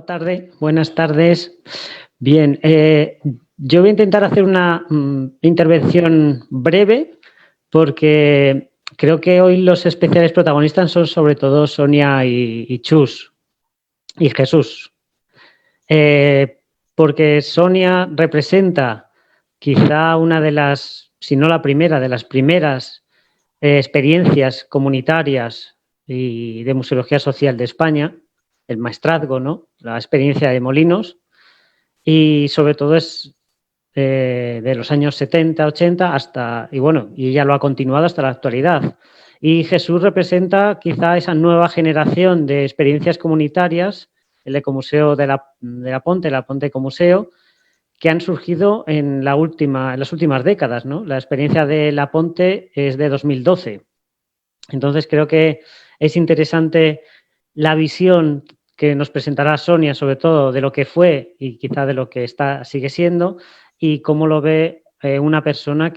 tarde, buenas tardes. Bien, yo voy a intentar hacer una intervención breve porque creo que hoy los especiales protagonistas son sobre todo Sonia y Chus y Jesús. Porque Sonia representa quizá una de las, si no la primera, de las primeras experiencias comunitarias y de museología social de España, el maestrazgo, ¿no? La experiencia de Molinos, y sobre todo es de los años 70, 80 hasta, y bueno, y ella lo ha continuado hasta la actualidad. Y Jesús representa quizá esa nueva generación de experiencias comunitarias, el Ecomuseo de la Ponte, la Ponte Ecomuseo, que han surgido en las últimas décadas, ¿no? La experiencia de La Ponte es de 2012. Entonces creo que es interesante la visión que nos presentará Sonia, sobre todo de lo que fue y quizá de lo que sigue siendo, y cómo lo ve una persona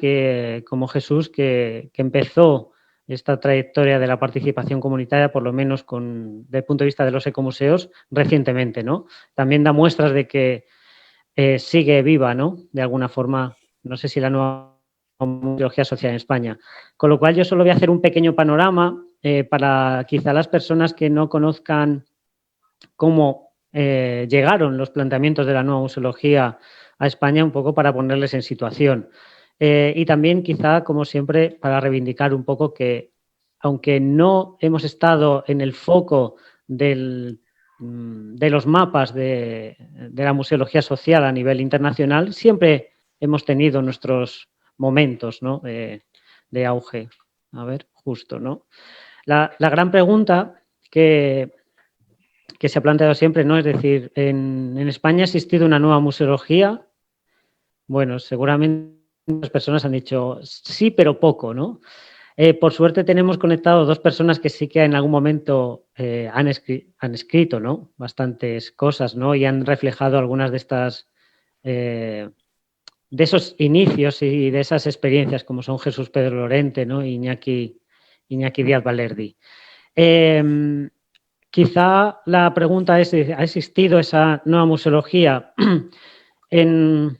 como Jesús, que empezó esta trayectoria de la participación comunitaria, por lo menos desde el punto de vista de los ecomuseos, recientemente, ¿no? También da muestras de que sigue viva, ¿no? De alguna forma, no sé si la nueva museología social en España. Con lo cual yo solo voy a hacer un pequeño panorama para quizá las personas que no conozcan cómo llegaron los planteamientos de la nueva museología a España, un poco para ponerles en situación. Y también quizá, como siempre, para reivindicar un poco que, aunque no hemos estado en el foco de los mapas de la museología social a nivel internacional, siempre hemos tenido nuestros momentos, ¿no? de auge. A ver, justo, ¿no? La gran pregunta que se ha planteado siempre, ¿no? Es decir, en España ha existido una nueva museología. Bueno, seguramente las personas han dicho sí, pero poco, ¿no? Por suerte tenemos conectado dos personas que sí que en algún momento han escrito, ¿no? Bastantes cosas, ¿no? Y han reflejado algunas de estas de esos inicios y de esas experiencias, como son Jesús Pedro Lorente, ¿no? Iñaki Díaz Valerdi. Quizá la pregunta es, ¿ha existido esa nueva museología? En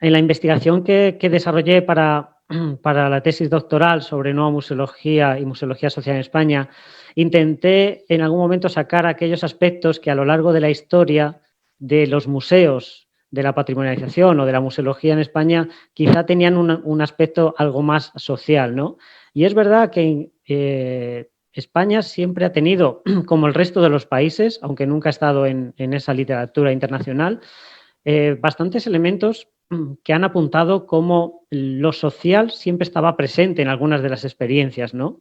la investigación que desarrollé para la tesis doctoral sobre nueva museología y museología social en España, intenté en algún momento sacar aquellos aspectos que a lo largo de la historia de los museos, de la patrimonialización o de la museología en España, quizá tenían un aspecto algo más social, ¿no? Y es verdad que España siempre ha tenido, como el resto de los países, aunque nunca ha estado en esa literatura internacional, bastantes elementos que han apuntado cómo lo social siempre estaba presente en algunas de las experiencias, ¿no?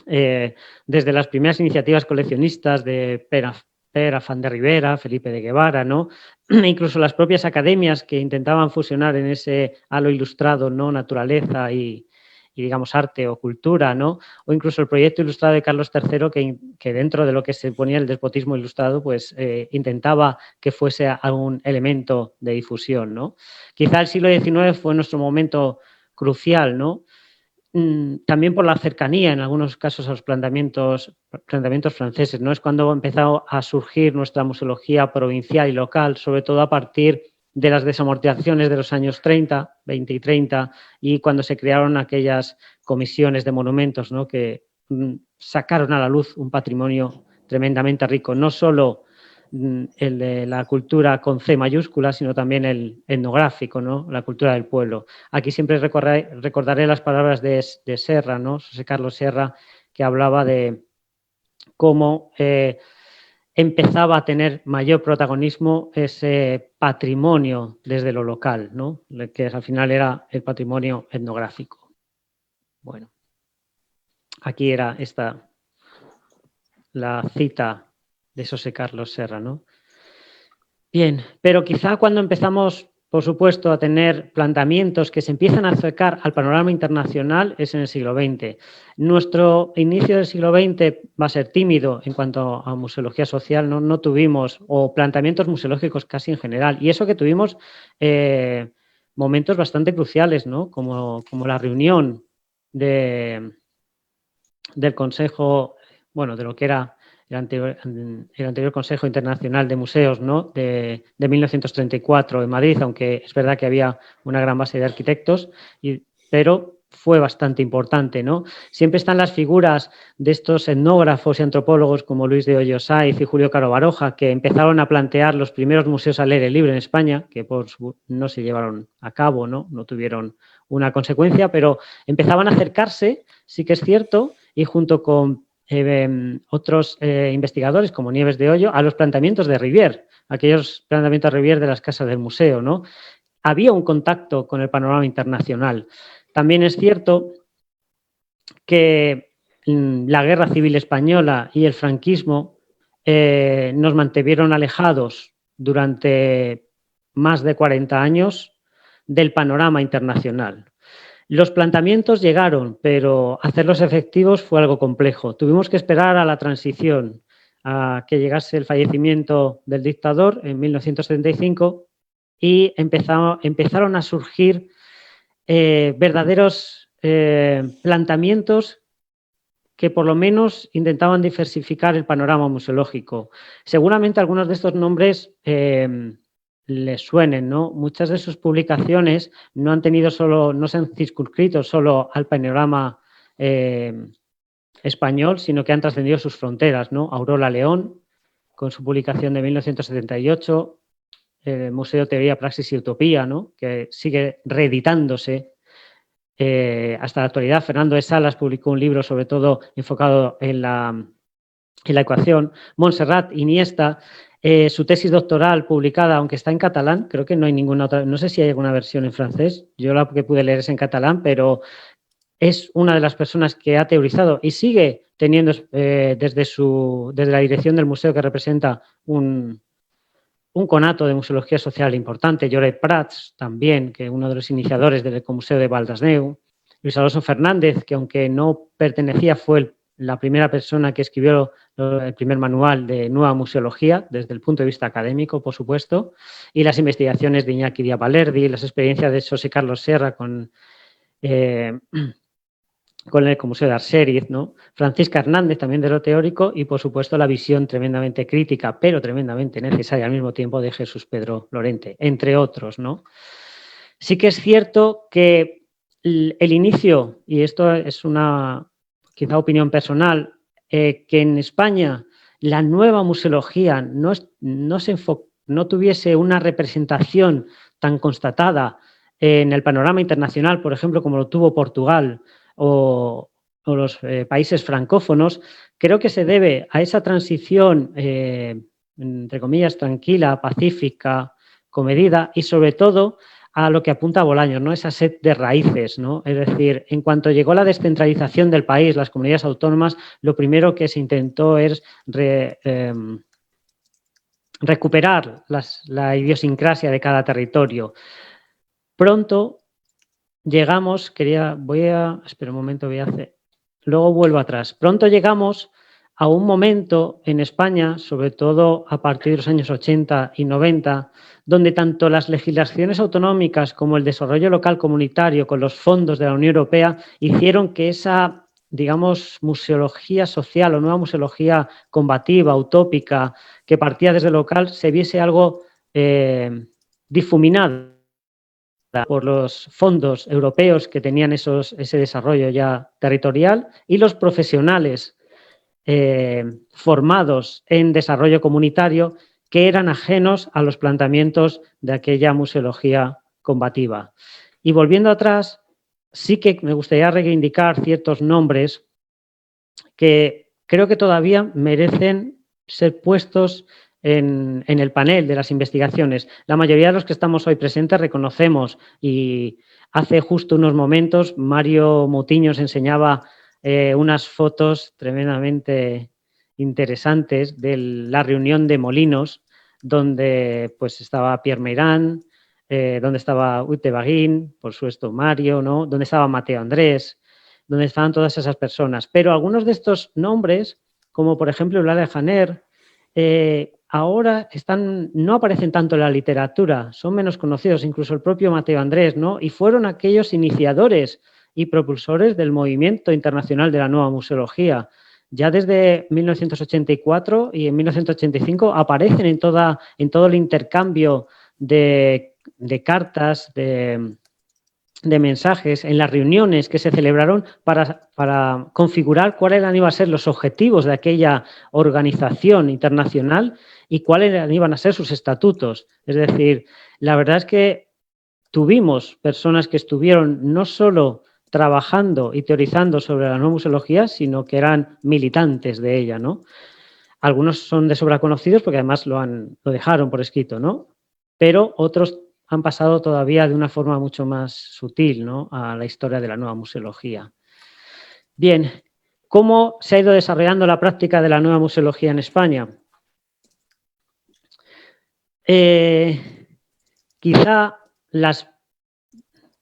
Desde las primeras iniciativas coleccionistas de Pere Afán de Rivera, Felipe de Guevara, ¿no? Incluso las propias academias que intentaban fusionar en ese halo ilustrado, ¿no? Naturaleza y digamos arte o cultura, ¿no? O incluso el proyecto ilustrado de Carlos III que dentro de lo que se ponía el despotismo ilustrado, pues intentaba que fuese algún elemento de difusión, ¿no? Quizá el siglo XIX fue nuestro momento crucial, ¿no? También por la cercanía, en algunos casos, a los planteamientos franceses, ¿no? Es cuando ha empezado a surgir nuestra museología provincial y local, sobre todo a partir de las desamortizaciones de los años 30, 20 y 30, y cuando se crearon aquellas comisiones de monumentos, ¿no? Que sacaron a la luz un patrimonio tremendamente rico, no solo el de la cultura con C mayúscula, sino también el etnográfico, ¿no? La cultura del pueblo. Aquí siempre recordaré las palabras de Serra, ¿no? José Carlos Serra, que hablaba de cómo empezaba a tener mayor protagonismo ese patrimonio desde lo local, ¿no? Que al final era el patrimonio etnográfico. Bueno, aquí era la cita de José Carlos Serra, ¿no? Bien, pero quizá cuando empezamos, por supuesto, a tener planteamientos que se empiezan a acercar al panorama internacional es en el siglo XX. Nuestro inicio del siglo XX va a ser tímido en cuanto a museología social, no tuvimos, o planteamientos museológicos casi en general, y eso que tuvimos momentos bastante cruciales, ¿no? Como la reunión del Consejo, bueno, de lo que era el anterior Consejo Internacional de Museos, ¿no? de 1934 en Madrid, aunque es verdad que había una gran base de arquitectos, pero fue bastante importante, ¿no? Siempre están las figuras de estos etnógrafos y antropólogos como Luis de Hoyo Saiz y Julio Caro Baroja, que empezaron a plantear los primeros museos al aire libre en España, que no se llevaron a cabo, ¿no? No tuvieron una consecuencia, pero empezaban a acercarse, sí que es cierto, y junto con otros investigadores como Nieves de Hoyo, a los planteamientos de Rivière, aquellos planteamientos de Rivière de las casas del museo, ¿no? Había un contacto con el panorama internacional. También es cierto que la Guerra Civil Española y el franquismo nos mantuvieron alejados durante más de 40 años del panorama internacional. Los planteamientos llegaron, pero hacerlos efectivos fue algo complejo. Tuvimos que esperar a la transición, a que llegase el fallecimiento del dictador en 1975 y empezaron a surgir verdaderos planteamientos que por lo menos intentaban diversificar el panorama museológico. Seguramente algunos de estos nombres les suenen, ¿no? Muchas de sus publicaciones no se han circunscrito solo al panorama español, sino que han trascendido sus fronteras, ¿no? Aurora León, con su publicación de 1978, el Museo Teoría, Praxis y Utopía, ¿no? Que sigue reeditándose hasta la actualidad. Fernando de Salas publicó un libro sobre todo enfocado en la ecuación. Montserrat Iniesta, su tesis doctoral publicada, aunque está en catalán, creo que no hay ninguna otra, no sé si hay alguna versión en francés, yo la que pude leer es en catalán, pero es una de las personas que ha teorizado y sigue teniendo desde la dirección del museo que representa un conato de museología social importante, Lloret Prats también, que es uno de los iniciadores del Ecomuseo de Val d'Asneu, Luis Alonso Fernández, que aunque no pertenecía, fue la primera persona que escribió el primer manual de nueva museología, desde el punto de vista académico, por supuesto, y las investigaciones de Iñaki Díaz Balerdi, las experiencias de José Carlos Serra con el Ecomuseo de Arsériz, ¿no? Francisca Hernández, también de lo teórico, y por supuesto la visión tremendamente crítica, pero tremendamente necesaria al mismo tiempo de Jesús Pedro Lorente, entre otros, ¿no? Sí que es cierto que el inicio, y esto es una quizá opinión personal, que en España la nueva museología no tuviese una representación tan constatada en el panorama internacional, por ejemplo, como lo tuvo Portugal o los países francófonos, creo que se debe a esa transición, entre comillas, tranquila, pacífica, comedida y sobre todo a lo que apunta Bolaños, ¿no? Esa sed de raíces, ¿no? Es decir, en cuanto llegó la descentralización del país, las comunidades autónomas, lo primero que se intentó es recuperar la idiosincrasia de cada territorio. Pronto llegamos, espera un momento, luego vuelvo atrás. Pronto llegamos a un momento en España, sobre todo a partir de los años 80 y 90, donde tanto las legislaciones autonómicas como el desarrollo local comunitario con los fondos de la Unión Europea hicieron que esa, digamos, museología social o nueva museología combativa, utópica, que partía desde lo local, se viese algo difuminado por los fondos europeos que tenían ese desarrollo ya territorial y los profesionales formados en desarrollo comunitario que eran ajenos a los planteamientos de aquella museología combativa. Y volviendo atrás, sí que me gustaría reivindicar ciertos nombres que creo que todavía merecen ser puestos en el panel de las investigaciones. La mayoría de los que estamos hoy presentes reconocemos, y hace justo unos momentos Mario Mutiños enseñaba unas fotos tremendamente interesantes de la reunión de Molinos, donde pues estaba Pierre Meirán, donde estaba Ute Baguín, por supuesto Mario, ¿no? Donde estaba Mateo Andrés, donde estaban todas esas personas. Pero algunos de estos nombres, como por ejemplo Eulalia Janer, ahora no aparecen tanto en la literatura, son menos conocidos, incluso el propio Mateo Andrés, ¿no? Y fueron aquellos iniciadores y propulsores del movimiento internacional de la nueva museología, ya desde 1984 y en 1985 aparecen en todo el intercambio de cartas, de mensajes, en las reuniones que se celebraron para configurar cuáles iban a ser los objetivos de aquella organización internacional y cuáles iban a ser sus estatutos. Es decir, la verdad es que tuvimos personas que estuvieron no solo trabajando y teorizando sobre la nueva museología, sino que eran militantes de ella, ¿no? Algunos son de sobra conocidos porque además lo dejaron por escrito, ¿no? Pero otros han pasado todavía de una forma mucho más sutil, ¿no?, a la historia de la nueva museología. Bien, ¿cómo se ha ido desarrollando la práctica de la nueva museología en España? Quizá las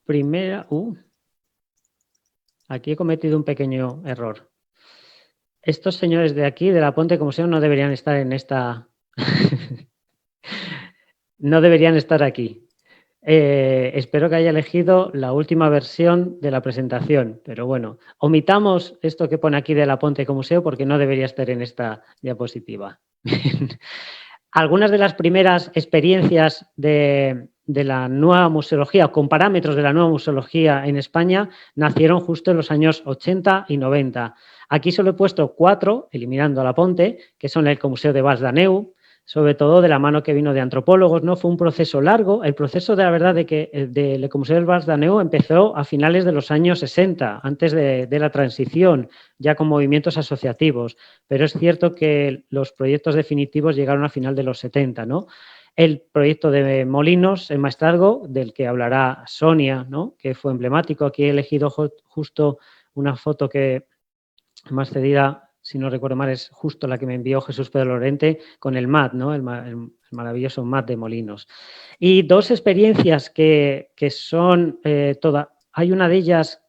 primeras... aquí he cometido un pequeño error. Estos señores de aquí, de la Ponte Museo, no deberían estar en esta... no deberían estar aquí. Espero que haya elegido la última versión de la presentación, pero bueno, omitamos esto que pone aquí de la Ponte Museo porque no debería estar en esta diapositiva. Algunas de las primeras experiencias de la nueva museología, con parámetros de la nueva museología en España, nacieron justo en los años 80 y 90. Aquí solo he puesto 4, eliminando a la Ponte, que son el Ecomuseo de Vals d'Aneu, sobre todo de la mano que vino de antropólogos, ¿no? Fue un proceso largo. El proceso, de la verdad, de que el Ecomuseo del Vals d'Aneu empezó a finales de los años 60, antes de la transición, ya con movimientos asociativos. Pero es cierto que los proyectos definitivos llegaron a final de los 70, ¿no? El proyecto de Molinos en Maestrazgo, del que hablará Sonia, ¿no?, que fue emblemático. Aquí he elegido justo una foto que más cedida, si no recuerdo mal, es justo la que me envió Jesús Pedro Lorente con el MAT, ¿no?, el maravilloso MAT de Molinos. Y dos experiencias que son hay una de ellas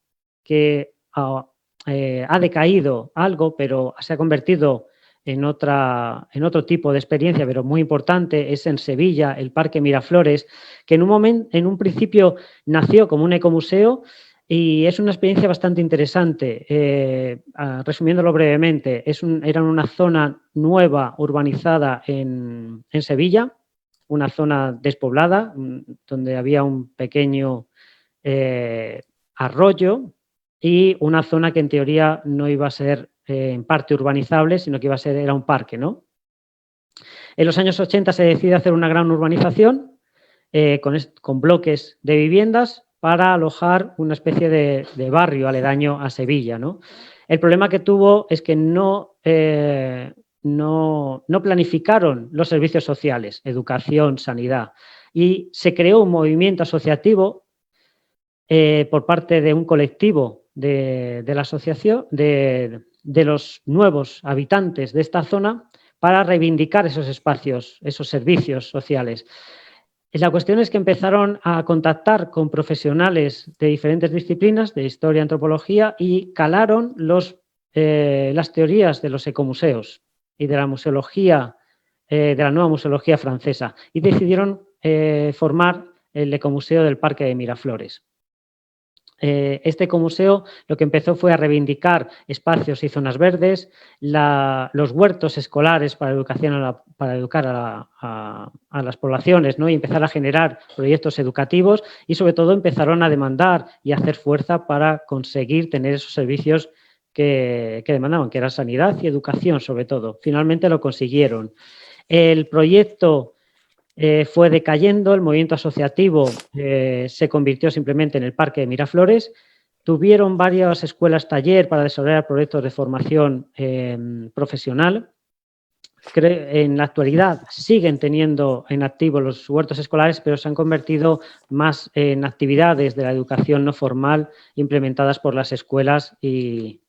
que ha decaído algo, pero se ha convertido en otro tipo de experiencia, pero muy importante, es en Sevilla, el Parque Miraflores, que en un principio nació como un ecomuseo. Y es una experiencia bastante interesante. Resumiéndolo brevemente, era una zona nueva, urbanizada en Sevilla, una zona despoblada, donde había un pequeño arroyo y una zona que en teoría no iba a ser en parte urbanizable, sino que era un parque, ¿no? En los años 80 se decide hacer una gran urbanización con bloques de viviendas para alojar una especie de barrio aledaño a Sevilla, ¿no? El problema que tuvo es que no planificaron los servicios sociales, educación, sanidad, y se creó un movimiento asociativo por parte de un colectivo de la asociación, de los nuevos habitantes de esta zona, para reivindicar esos espacios, esos servicios sociales. La cuestión es que empezaron a contactar con profesionales de diferentes disciplinas, de historia, antropología, y calaron las teorías de los ecomuseos y de la museología, de la nueva museología francesa, y decidieron formar el Ecomuseo del Parque de Miraflores. Este ecomuseo lo que empezó fue a reivindicar espacios y zonas verdes, los huertos escolares para educar a las poblaciones, ¿no?, y empezar a generar proyectos educativos, y sobre todo empezaron a demandar y a hacer fuerza para conseguir tener esos servicios que demandaban, que era sanidad y educación sobre todo. Finalmente lo consiguieron. El proyecto fue decayendo, el movimiento asociativo se convirtió simplemente en el Parque de Miraflores. Tuvieron varias escuelas taller para desarrollar proyectos de formación profesional. En la actualidad siguen teniendo en activo los huertos escolares, pero se han convertido más en actividades de la educación no formal implementadas por las escuelas y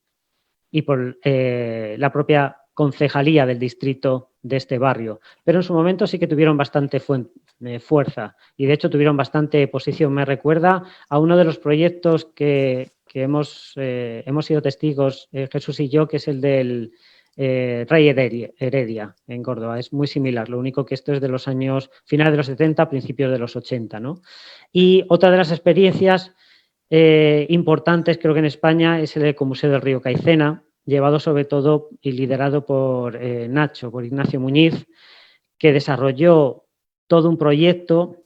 por la propia concejalía del distrito de este barrio. Pero en su momento sí que tuvieron bastante fuerza y de hecho tuvieron bastante posición. Me recuerda a uno de los proyectos que hemos sido testigos, Jesús y yo, que es el del Rey Heredia en Córdoba. Es muy similar, lo único que esto es de los años finales de los 70, principios de los 80, ¿no? Y otra de las experiencias importantes, creo que en España, es el Ecomuseo del Río Caicena, llevado sobre todo y liderado por Nacho, por Ignacio Muñiz, que desarrolló todo un proyecto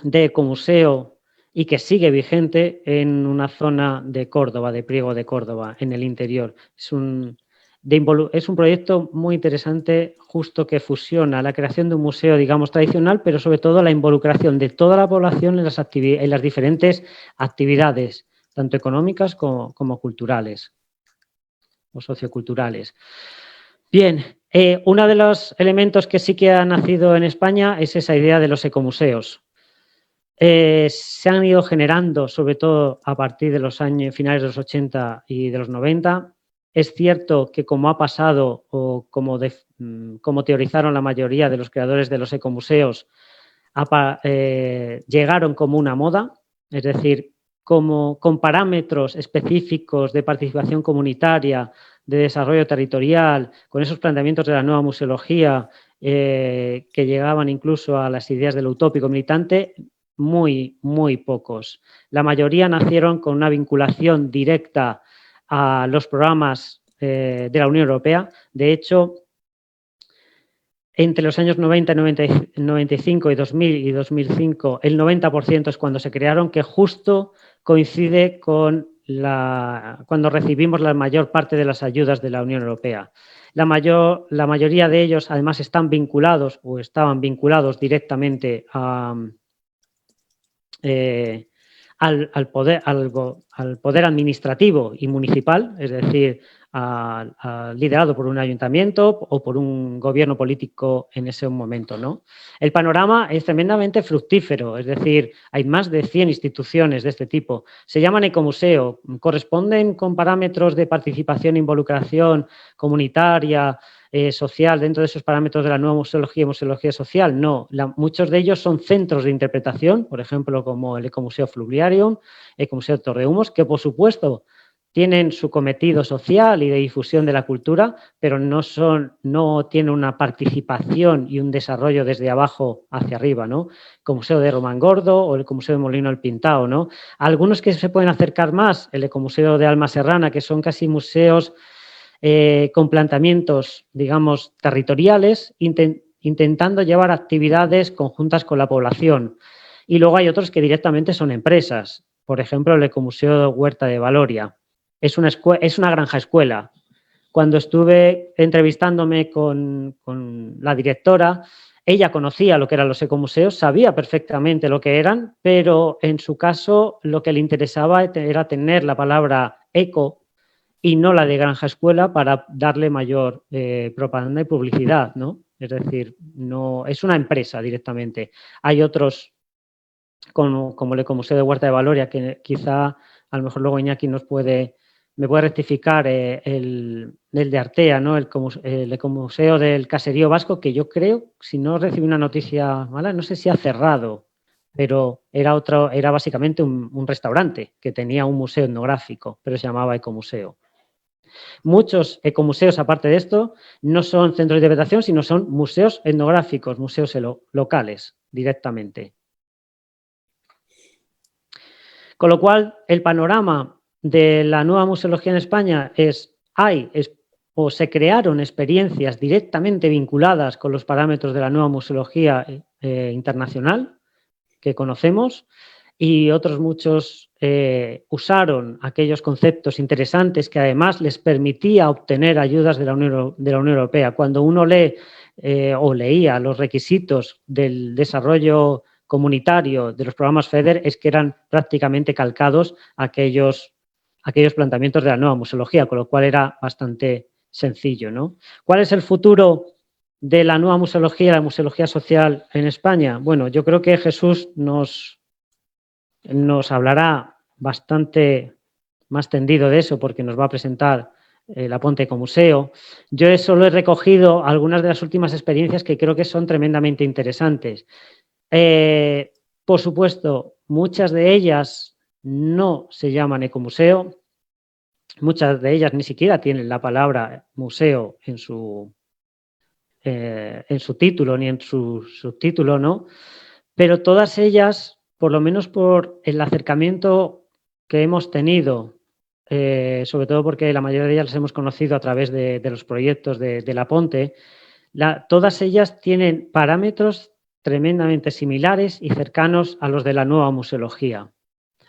de ecomuseo y que sigue vigente en una zona de Córdoba, de Priego de Córdoba, en el interior. Es un proyecto muy interesante, justo que fusiona la creación de un museo, digamos, tradicional, pero sobre todo la involucración de toda la población en las diferentes actividades, tanto económicas como culturales o socioculturales. Bien, uno de los elementos que sí que ha nacido en España es esa idea de los ecomuseos. Se han ido generando, sobre todo a partir de los años finales de los 80 y de los 90. Es cierto que, como ha pasado o como teorizaron la mayoría de los creadores de los ecomuseos, llegaron como una moda, es decir, con parámetros específicos de participación comunitaria, de desarrollo territorial, con esos planteamientos de la nueva museología que llegaban incluso a las ideas del utópico militante, muy, muy pocos. La mayoría nacieron con una vinculación directa a los programas de la Unión Europea. De hecho, entre los años 90, 95 y 2000 y 2005, el 90% es cuando se crearon, que justo coincide con cuando recibimos la mayor parte de las ayudas de la Unión Europea. La mayoría de ellos, además, están vinculados o estaban vinculados directamente al poder administrativo y municipal, es decir, liderado por un ayuntamiento o por un gobierno político en ese momento, ¿no? El panorama es tremendamente fructífero, es decir, hay más de 100 instituciones de este tipo. Se llaman ecomuseo, corresponden con parámetros de participación e involucración comunitaria, social, dentro de esos parámetros de la nueva museología y museología social. No, muchos de ellos son centros de interpretación, por ejemplo, como el Ecomuseo Fluviarium, Ecomuseo Torrehumos, que por supuesto tienen su cometido social y de difusión de la cultura, pero no tienen una participación y un desarrollo desde abajo hacia arriba, ¿no? El Ecomuseo de Romangordo o el Ecomuseo de Molino del Pintao, ¿no? Algunos que se pueden acercar más, el Ecomuseo de Alma Serrana, que son casi museos con planteamientos, digamos, territoriales, intentando llevar actividades conjuntas con la población. Y luego hay otros que directamente son empresas. Por ejemplo, el Ecomuseo Huerta de Valoria. Es una granja escuela. Cuando estuve entrevistándome con la directora, ella conocía lo que eran los ecomuseos, sabía perfectamente lo que eran, pero en su caso lo que le interesaba era tener la palabra eco y no la de granja escuela para darle mayor propaganda y publicidad, ¿no? Es decir, no es una empresa directamente. Hay otros, como el Ecomuseo de Huerta de Valoria, que quizá a lo mejor luego Iñaki me puede rectificar, el de Artea, ¿no? El Ecomuseo del Caserío Vasco, que yo creo, si no recibí una noticia mala, no sé si ha cerrado, pero era básicamente un restaurante que tenía un museo etnográfico, pero se llamaba Ecomuseo. Muchos ecomuseos, aparte de esto, no son centros de interpretación, sino son museos etnográficos, museos locales, directamente. Con lo cual, el panorama de la nueva museología en España o se crearon experiencias directamente vinculadas con los parámetros de la nueva museología internacional que conocemos, y otros muchos usaron aquellos conceptos interesantes que además les permitía obtener ayudas de la Unión Europea. Cuando uno lee o leía los requisitos del desarrollo comunitario de los programas FEDER, es que eran prácticamente calcados aquellos planteamientos de la nueva museología, con lo cual era bastante sencillo, ¿no? ¿Cuál es el futuro de la nueva museología, la museología social en España? Bueno, yo creo que Jesús nos hablará bastante más tendido de eso, porque nos va a presentar la Ponte Ecomuseo. Yo solo he recogido algunas de las últimas experiencias que creo que son tremendamente interesantes. Por supuesto, muchas de ellas no se llaman ecomuseo, muchas de ellas ni siquiera tienen la palabra museo en su título ni en su subtítulo, ¿no? Pero todas ellas, por lo menos por el acercamiento que hemos tenido sobre todo porque la mayoría de ellas las hemos conocido a través de los proyectos de la Ponte, todas ellas tienen parámetros tremendamente similares y cercanos a los de la nueva museología.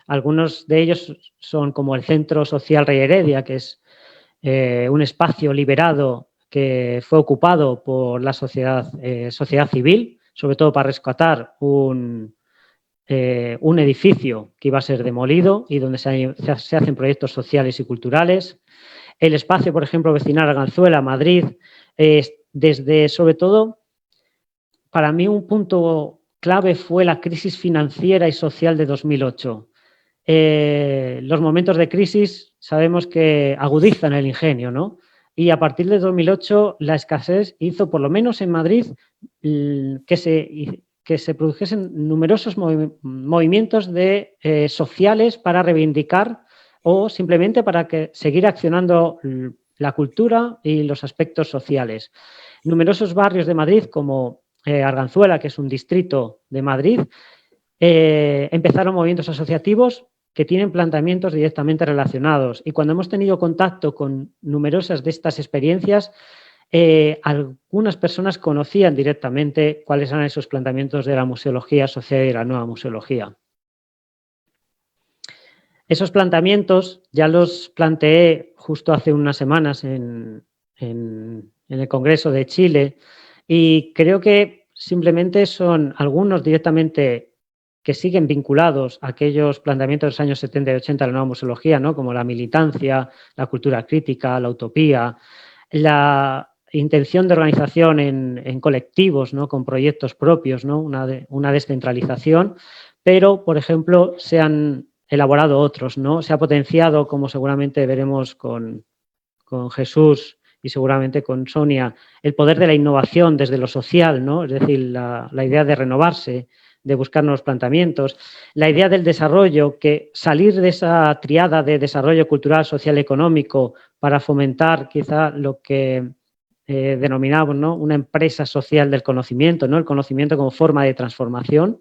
Algunos de ellos son como el Centro Social Rey Heredia, que es un espacio liberado que fue ocupado por la sociedad civil, sobre todo para rescatar un edificio que iba a ser demolido y donde se hacen proyectos sociales y culturales. El espacio, por ejemplo, vecinal Arganzuela, Madrid, desde, sobre todo, para mí un punto clave fue la crisis financiera y social de 2008. Los momentos de crisis sabemos que agudizan el ingenio, ¿no? Y a partir de 2008 la escasez hizo, por lo menos en Madrid, que se produjesen numerosos movimientos sociales para reivindicar o simplemente para seguir accionando la cultura y los aspectos sociales. Numerosos barrios de Madrid, como Arganzuela, que es un distrito de Madrid, empezaron movimientos asociativos que tienen planteamientos directamente relacionados. Y cuando hemos tenido contacto con numerosas de estas experiencias, algunas personas conocían directamente cuáles eran esos planteamientos de la museología social y de la nueva museología. Esos planteamientos ya los planteé justo hace unas semanas en el Congreso de Chile y creo que simplemente son algunos directamente que siguen vinculados a aquellos planteamientos de los años 70 y 80 de la nueva museología, ¿no? Como la militancia, la cultura crítica, la utopía, la intención de organización en colectivos, ¿no? Con proyectos propios, ¿no? Una descentralización, pero, por ejemplo, se han elaborado otros, ¿no? Se ha potenciado, como seguramente veremos con Jesús y seguramente con Sonia, el poder de la innovación desde lo social, ¿no? Es decir, la idea de renovarse, de buscar nuevos planteamientos, la idea del desarrollo, que salir de esa triada de desarrollo cultural, social, económico para fomentar quizá lo que denominamos, ¿no? Una empresa social del conocimiento, ¿no? El conocimiento como forma de transformación.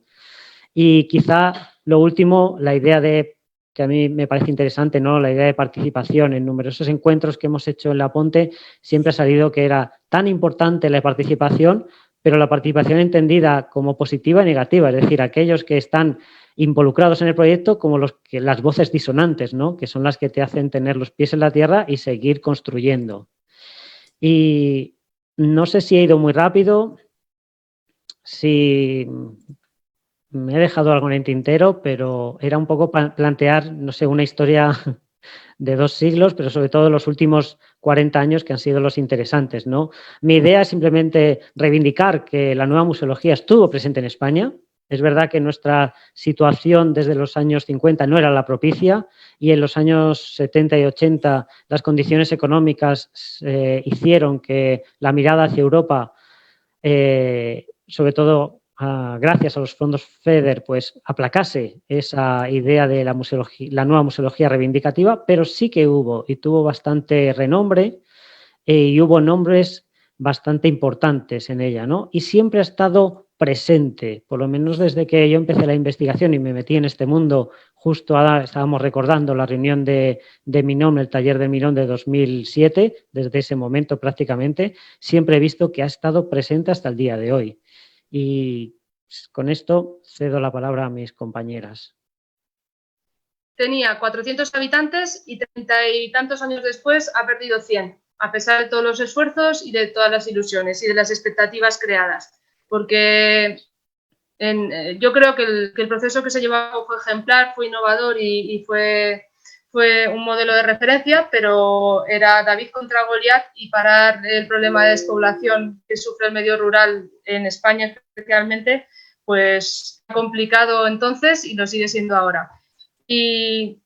Y quizá lo último, la idea que a mí me parece interesante, ¿no? La idea de participación. En numerosos encuentros que hemos hecho en La Ponte siempre ha salido que era tan importante la participación, pero la participación entendida como positiva y negativa, es decir, aquellos que están involucrados en el proyecto como las voces disonantes, ¿no? Que son las que te hacen tener los pies en la tierra y seguir construyendo. Y no sé si he ido muy rápido, si me he dejado algo en el tintero, pero era un poco plantear, no sé, una historia de 2 siglos, pero sobre todo los últimos 40 años que han sido los interesantes, ¿no? Mi idea es simplemente reivindicar que la nueva museología estuvo presente en España. Es verdad que nuestra situación desde los años 50 no era la propicia y en los años 70 y 80 las condiciones económicas hicieron que la mirada hacia Europa, sobre todo gracias a los fondos FEDER, pues aplacase esa idea de la nueva museología reivindicativa, pero sí que hubo y tuvo bastante renombre y hubo nombres bastante importantes en ella, ¿no? Y siempre ha estado presente, por lo menos desde que yo empecé la investigación y me metí en este mundo. Justo ahora estábamos recordando la reunión de Minón, el taller de Minón de 2007, desde ese momento prácticamente, siempre he visto que ha estado presente hasta el día de hoy. Y con esto cedo la palabra a mis compañeras. Tenía 400 habitantes y 30 y tantos años después ha perdido 100, a pesar de todos los esfuerzos y de todas las ilusiones y de las expectativas creadas. Porque yo creo que el proceso que se llevó a cabo fue ejemplar, fue innovador y fue un modelo de referencia, pero era David contra Goliat y parar el problema de despoblación que sufre el medio rural en España especialmente, pues complicado entonces y lo sigue siendo ahora. Y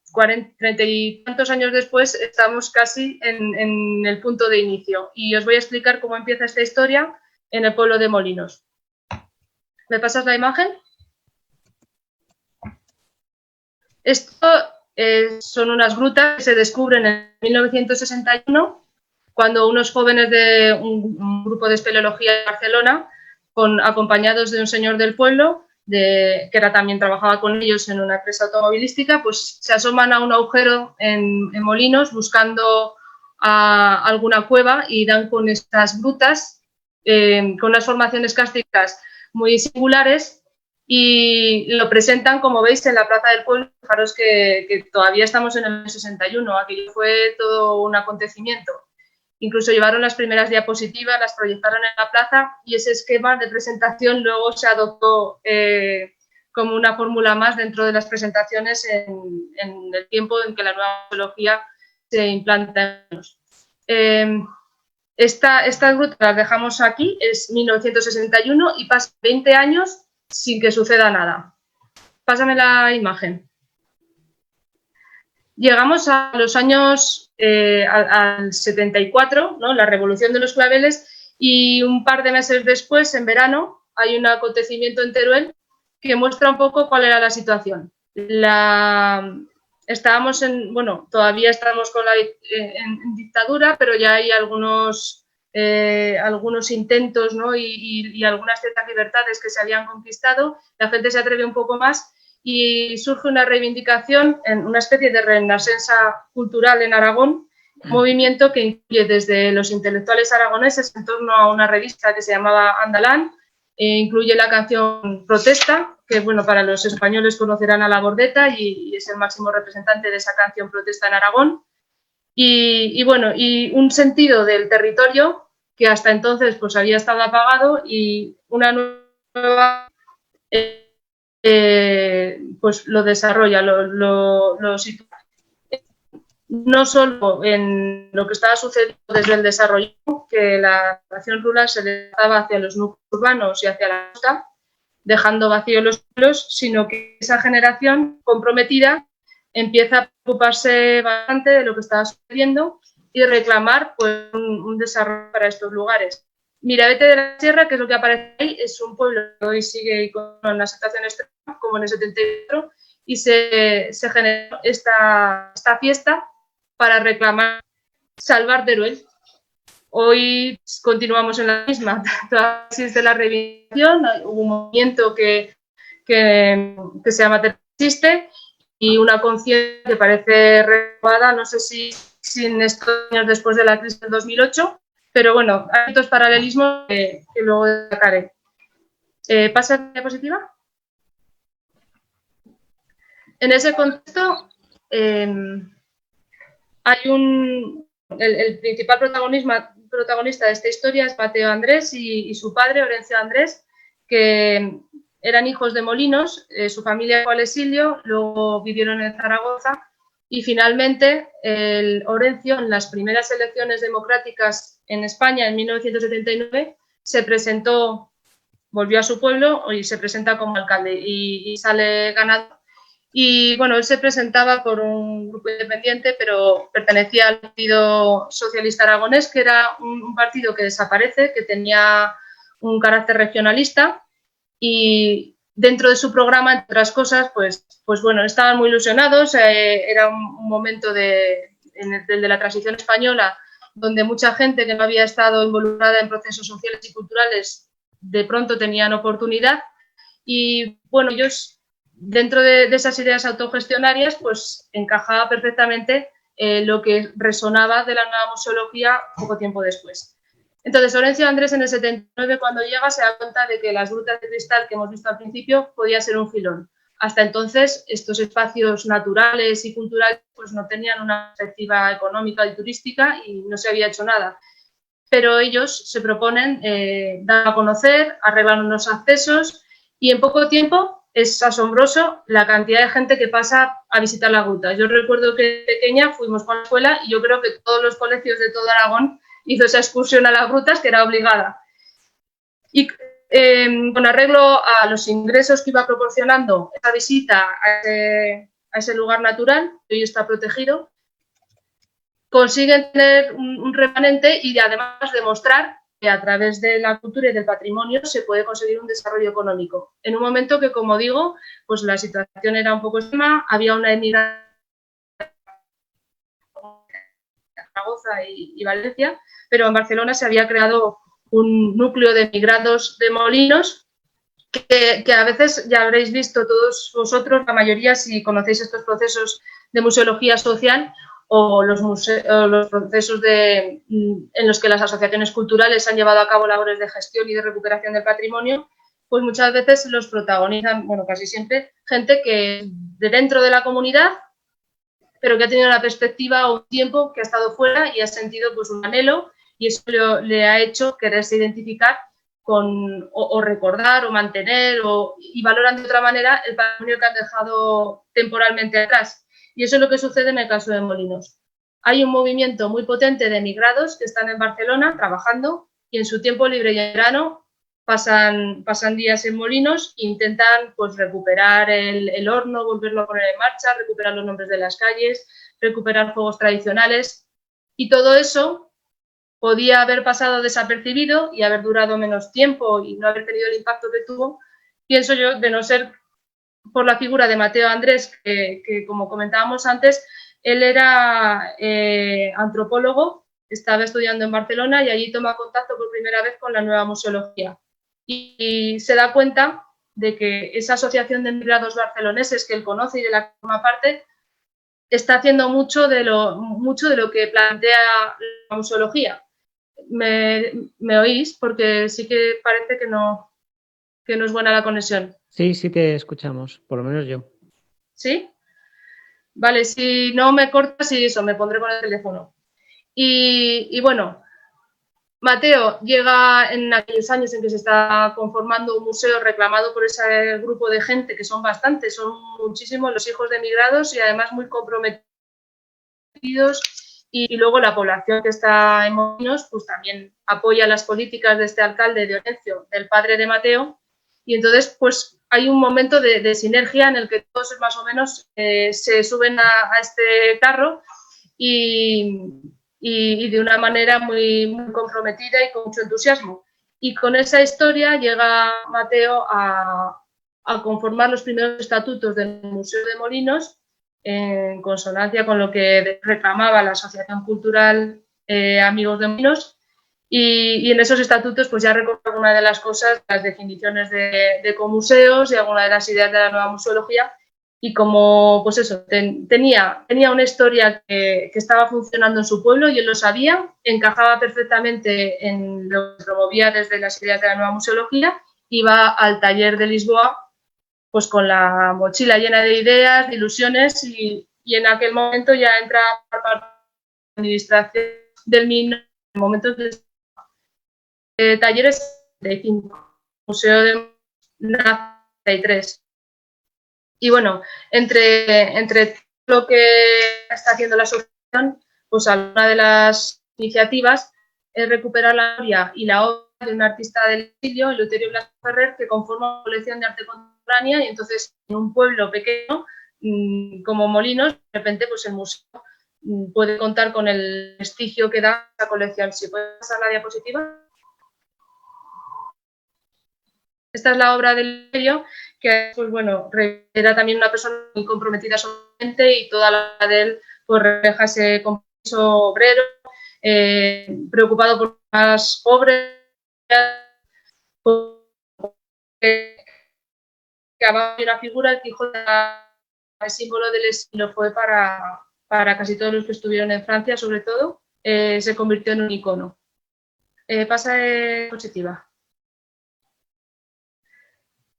30 y tantos años después estamos casi en el punto de inicio y os voy a explicar cómo empieza esta historia en el pueblo de Molinos. ¿Me pasas la imagen? Esto son unas grutas que se descubren en 1961 cuando unos jóvenes de un grupo de espeleología de Barcelona, acompañados de un señor del pueblo, que era también trabajaba con ellos en una empresa automovilística, pues se asoman a un agujero en Molinos buscando a alguna cueva y dan con estas grutas con unas formaciones kársticas muy singulares y lo presentan, como veis, en la Plaza del Pueblo. Fijaros que todavía estamos en el 61, aquello fue todo un acontecimiento. Incluso llevaron las primeras diapositivas, las proyectaron en la plaza y ese esquema de presentación luego se adoptó como una fórmula más dentro de las presentaciones en el tiempo en que la nueva museología se implanta. Estas grutas las dejamos aquí, es 1961 y pasan 20 años sin que suceda nada. Pásame la imagen. Llegamos a los años, al 74, ¿no? La revolución de los claveles, y un par de meses después, en verano, hay un acontecimiento en Teruel que muestra un poco cuál era la situación. Estábamos todavía estamos en dictadura, pero ya hay algunos intentos, ¿no? y algunas ciertas libertades que se habían conquistado. La gente se atreve un poco más y surge una reivindicación, en una especie de renacenza cultural en Aragón, movimiento que incluye desde los intelectuales aragoneses en torno a una revista que se llamaba Andalán, incluye la canción Protesta, que para los españoles conocerán a La Bordeta y es el máximo representante de esa canción Protesta en Aragón, y un sentido del territorio que hasta entonces pues había estado apagado y una nueva pues lo desarrolla, lo sitúa no solo en lo que estaba sucediendo desde el desarrollo, que la población rural se desplazaba hacia los núcleos urbanos y hacia la costa, dejando vacíos los pueblos, sino que esa generación comprometida empieza a preocuparse bastante de lo que estaba sucediendo y reclamar pues, un desarrollo para estos lugares. Mirabete de la Sierra, que es lo que aparece ahí, es un pueblo que hoy sigue con una situación extrema, como en el 74, y se generó esta fiesta para reclamar salvar Teruel. Hoy continuamos en la misma, todavía existe la reivindicación, hubo un movimiento que se llama Existe y una conciencia que parece renovada, no sé si sin estos años después de la crisis del 2008, pero hay estos paralelismos que luego destacaré. ¿Pasa la diapositiva? En ese contexto, hay el principal protagonista de esta historia es Mateo Andrés y su padre, Orencio Andrés, que eran hijos de Molinos, su familia fue al exilio, luego vivieron en Zaragoza y finalmente Orencio, en las primeras elecciones democráticas en España en 1979, se presentó, volvió a su pueblo y se presenta como alcalde y sale ganador. Y él se presentaba por un grupo independiente, pero pertenecía al Partido Socialista Aragonés, que era un partido que desaparece, que tenía un carácter regionalista y dentro de su programa, entre otras cosas, pues estaban muy ilusionados. Era un momento de la transición española donde mucha gente que no había estado involucrada en procesos sociales y culturales de pronto tenían oportunidad y ellos dentro de esas ideas autogestionarias, pues encajaba perfectamente lo que resonaba de la nueva museología poco tiempo después. Entonces, Orencio Andrés en el 79, cuando llega, se da cuenta de que las grutas de cristal que hemos visto al principio podía ser un filón. Hasta entonces, estos espacios naturales y culturales pues no tenían una perspectiva económica y turística y no se había hecho nada. Pero ellos se proponen dar a conocer, arreglar unos accesos y en poco tiempo es asombroso la cantidad de gente que pasa a visitar la gruta. Yo recuerdo que pequeña fuimos con la escuela y yo creo que todos los colegios de todo Aragón hizo esa excursión a las grutas que era obligada. Y con arreglo a los ingresos que iba proporcionando esa visita a ese lugar natural, que hoy está protegido, consiguen tener un remanente y además demostrar que a través de la cultura y del patrimonio se puede conseguir un desarrollo económico. En un momento que, como digo, pues la situación era un poco extrema, había una emigración a Zaragoza y Valencia, pero en Barcelona se había creado un núcleo de emigrados de Molinos que a veces ya habréis visto todos vosotros, la mayoría, si conocéis estos procesos de museología social o los procesos en los que las asociaciones culturales han llevado a cabo labores de gestión y de recuperación del patrimonio, pues muchas veces los protagonizan, bueno, casi siempre, gente que de dentro de la comunidad, pero que ha tenido una perspectiva o un tiempo que ha estado fuera y ha sentido pues un anhelo, y eso le ha hecho quererse identificar con, o recordar o mantener y valorar de otra manera el patrimonio que han dejado temporalmente atrás. Y eso es lo que sucede en el caso de Molinos. Hay un movimiento muy potente de emigrados que están en Barcelona trabajando y en su tiempo libre y en verano pasan días en Molinos e intentan pues, recuperar el horno, volverlo a poner en marcha, recuperar los nombres de las calles, recuperar juegos tradicionales, y todo eso podía haber pasado desapercibido y haber durado menos tiempo y no haber tenido el impacto que tuvo, pienso yo, de no ser por la figura de Mateo Andrés, que como comentábamos antes, él era antropólogo, estaba estudiando en Barcelona y allí toma contacto por primera vez con la nueva museología. Y se da cuenta de que esa asociación de emigrados barceloneses que él conoce y de la que forma parte está haciendo mucho de lo que plantea la museología. ¿Me oís? Porque sí que parece que no es buena la conexión. Sí, sí te escuchamos, por lo menos yo. ¿Sí? Vale, si no me cortas y eso, me pondré con el teléfono. Y bueno, Mateo llega en aquellos años en que se está conformando un museo reclamado por ese grupo de gente, que son bastantes, son muchísimos los hijos de emigrados y además muy comprometidos, y luego la población que está en Molinos pues también apoya las políticas de este alcalde Dionisio, del padre de Mateo, y entonces pues hay un momento de sinergia en el que todos más o menos se suben a este carro y de una manera muy, muy comprometida y con mucho entusiasmo. Y con esa historia llega Mateo a conformar los primeros estatutos del Museo de Molinos, en consonancia con lo que reclamaba la Asociación Cultural Amigos de Molinos, y en esos estatutos pues ya recoge alguna de las cosas, las definiciones de ecomuseos y alguna de las ideas de la nueva museología. Y como pues eso, tenía una historia que estaba funcionando en su pueblo y él lo sabía, encajaba perfectamente en lo que promovía desde las ideas de la nueva museología, iba al taller de Lisboa pues con la mochila llena de ideas, de ilusiones, y en aquel momento ya entra a la administración del MIN, en momentos de talleres 75, Museo de 93. Y bueno, entre lo que está haciendo la asociación, pues alguna de las iniciativas es recuperar la memoria y la obra de un artista del exilio, Eleuterio Blasco Ferrer, que conforma una colección de arte contemporánea, y entonces en un pueblo pequeño como Molinos, de repente pues el museo puede contar con el prestigio que da esa colección. ¿Si puedes pasar la diapositiva? Esta es la obra del Eleuterio, que pues bueno, era también una persona muy comprometida socialmente, y toda la de él pues refleja ese compromiso obrero, preocupado por los más pobres, que había una figura, el Quijote, el símbolo del estilo, fue para casi todos los que estuvieron en Francia, sobre todo, se convirtió en un icono. Pasa diapositiva.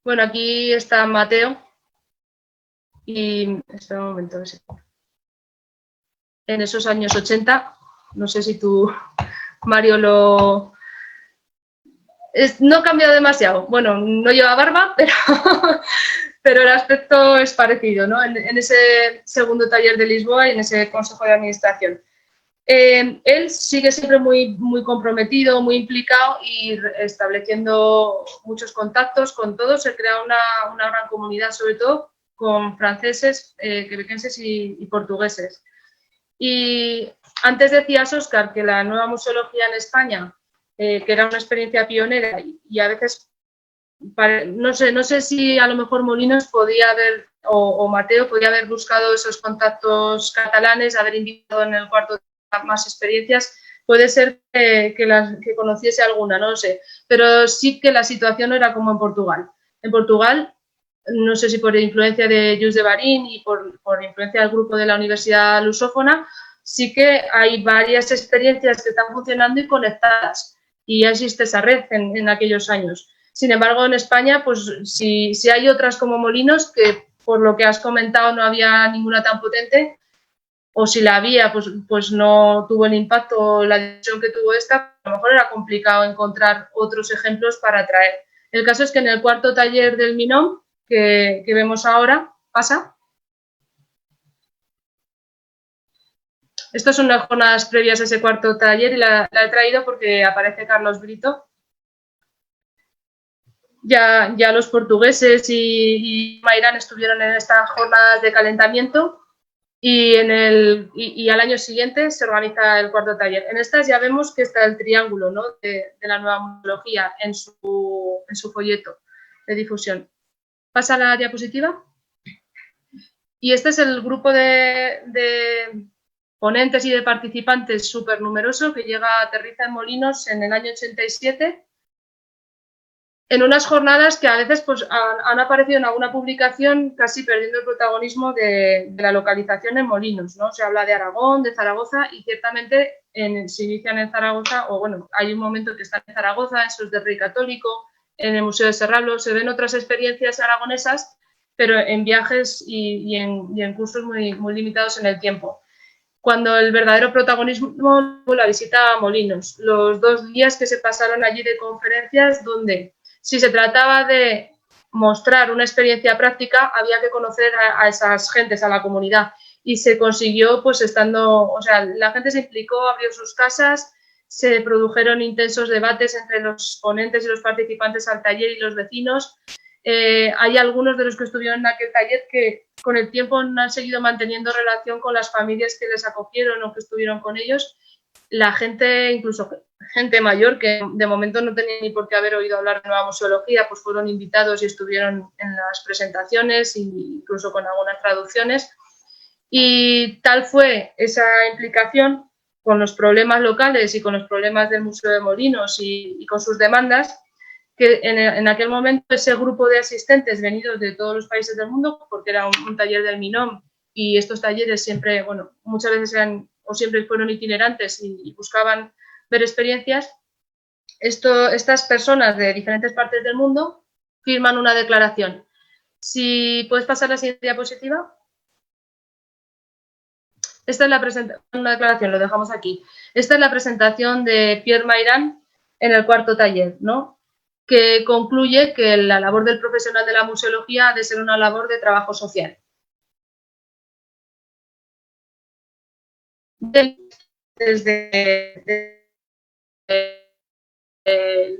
Bueno, aquí está Mateo y espera un momento. En esos años 80, no sé si tú, Mario, no ha cambiado demasiado. Bueno, no lleva barba, pero el aspecto es parecido, ¿no? En ese segundo taller de Lisboa y en ese consejo de administración. Él sigue siempre muy, muy comprometido, muy implicado y estableciendo muchos contactos con todos. Se crea una gran comunidad, sobre todo con franceses, quebequenses y portugueses. Y antes decías, Óscar, que la nueva museología en España, que era una experiencia pionera, y a veces, no sé si a lo mejor Molinos podía haber, o Mateo podía haber buscado esos contactos catalanes, haber invitado en el cuarto más experiencias. Puede ser que conociese alguna, no lo sé, pero sí que la situación no era como en Portugal. En Portugal, no sé si por influencia de Jules de Barín y por influencia del grupo de la Universidad Lusófona, sí que hay varias experiencias que están funcionando y conectadas, y ya existe esa red en aquellos años. Sin embargo, en España, pues si hay otras como Molinos, que por lo que has comentado no había ninguna tan potente, o si la había, pues no tuvo el impacto, la difusión que tuvo esta, a lo mejor era complicado encontrar otros ejemplos para traer. El caso es que en el cuarto taller del MINOM, que vemos ahora, pasa. Estas son las jornadas previas a ese cuarto taller y la he traído porque aparece Carlos Brito. Ya los portugueses y Mairán estuvieron en estas jornadas de calentamiento y al año siguiente se organiza el cuarto taller. En estas ya vemos que está el triángulo, ¿no?, de la nueva museología en su folleto de difusión. Pasa la diapositiva. Y este es el grupo de ponentes y de participantes súper numeroso que aterriza en Molinos en el año 87, en unas jornadas que a veces pues, han aparecido en alguna publicación casi perdiendo el protagonismo de la localización en Molinos, ¿no? Se habla de Aragón, de Zaragoza, y ciertamente se inician en Zaragoza, o bueno, hay un momento que están en Zaragoza, eso es del Rey Católico, en el Museo de Serralbo, se ven otras experiencias aragonesas, pero en viajes y en cursos muy, muy limitados en el tiempo. Cuando el verdadero protagonismo fue la visita a Molinos, los 2 días que se pasaron allí de conferencias, donde si se trataba de mostrar una experiencia práctica, había que conocer a esas gentes, a la comunidad, y se consiguió pues estando, o sea, la gente se implicó, abrió sus casas, se produjeron intensos debates entre los ponentes y los participantes al taller y los vecinos. Hay algunos de los que estuvieron en aquel taller que con el tiempo han seguido manteniendo relación con las familias que les acogieron o que estuvieron con ellos. La gente, incluso gente mayor, que de momento no tenía ni por qué haber oído hablar de nueva museología, pues fueron invitados y estuvieron en las presentaciones e incluso con algunas traducciones. Y tal fue esa implicación con los problemas locales y con los problemas del Museo de Molinos y con sus demandas, que en aquel momento ese grupo de asistentes venidos de todos los países del mundo, porque era un taller del MINOM, y estos talleres siempre, bueno, muchas veces eran o siempre fueron itinerantes y buscaban ver experiencias, estas personas de diferentes partes del mundo firman una declaración. Si puedes pasar la siguiente diapositiva. Esta es una declaración, lo dejamos aquí. Esta es la presentación de Pierre Mairán en el cuarto taller, ¿no?, que concluye que la labor del profesional de la museología ha de ser una labor de trabajo social. Desde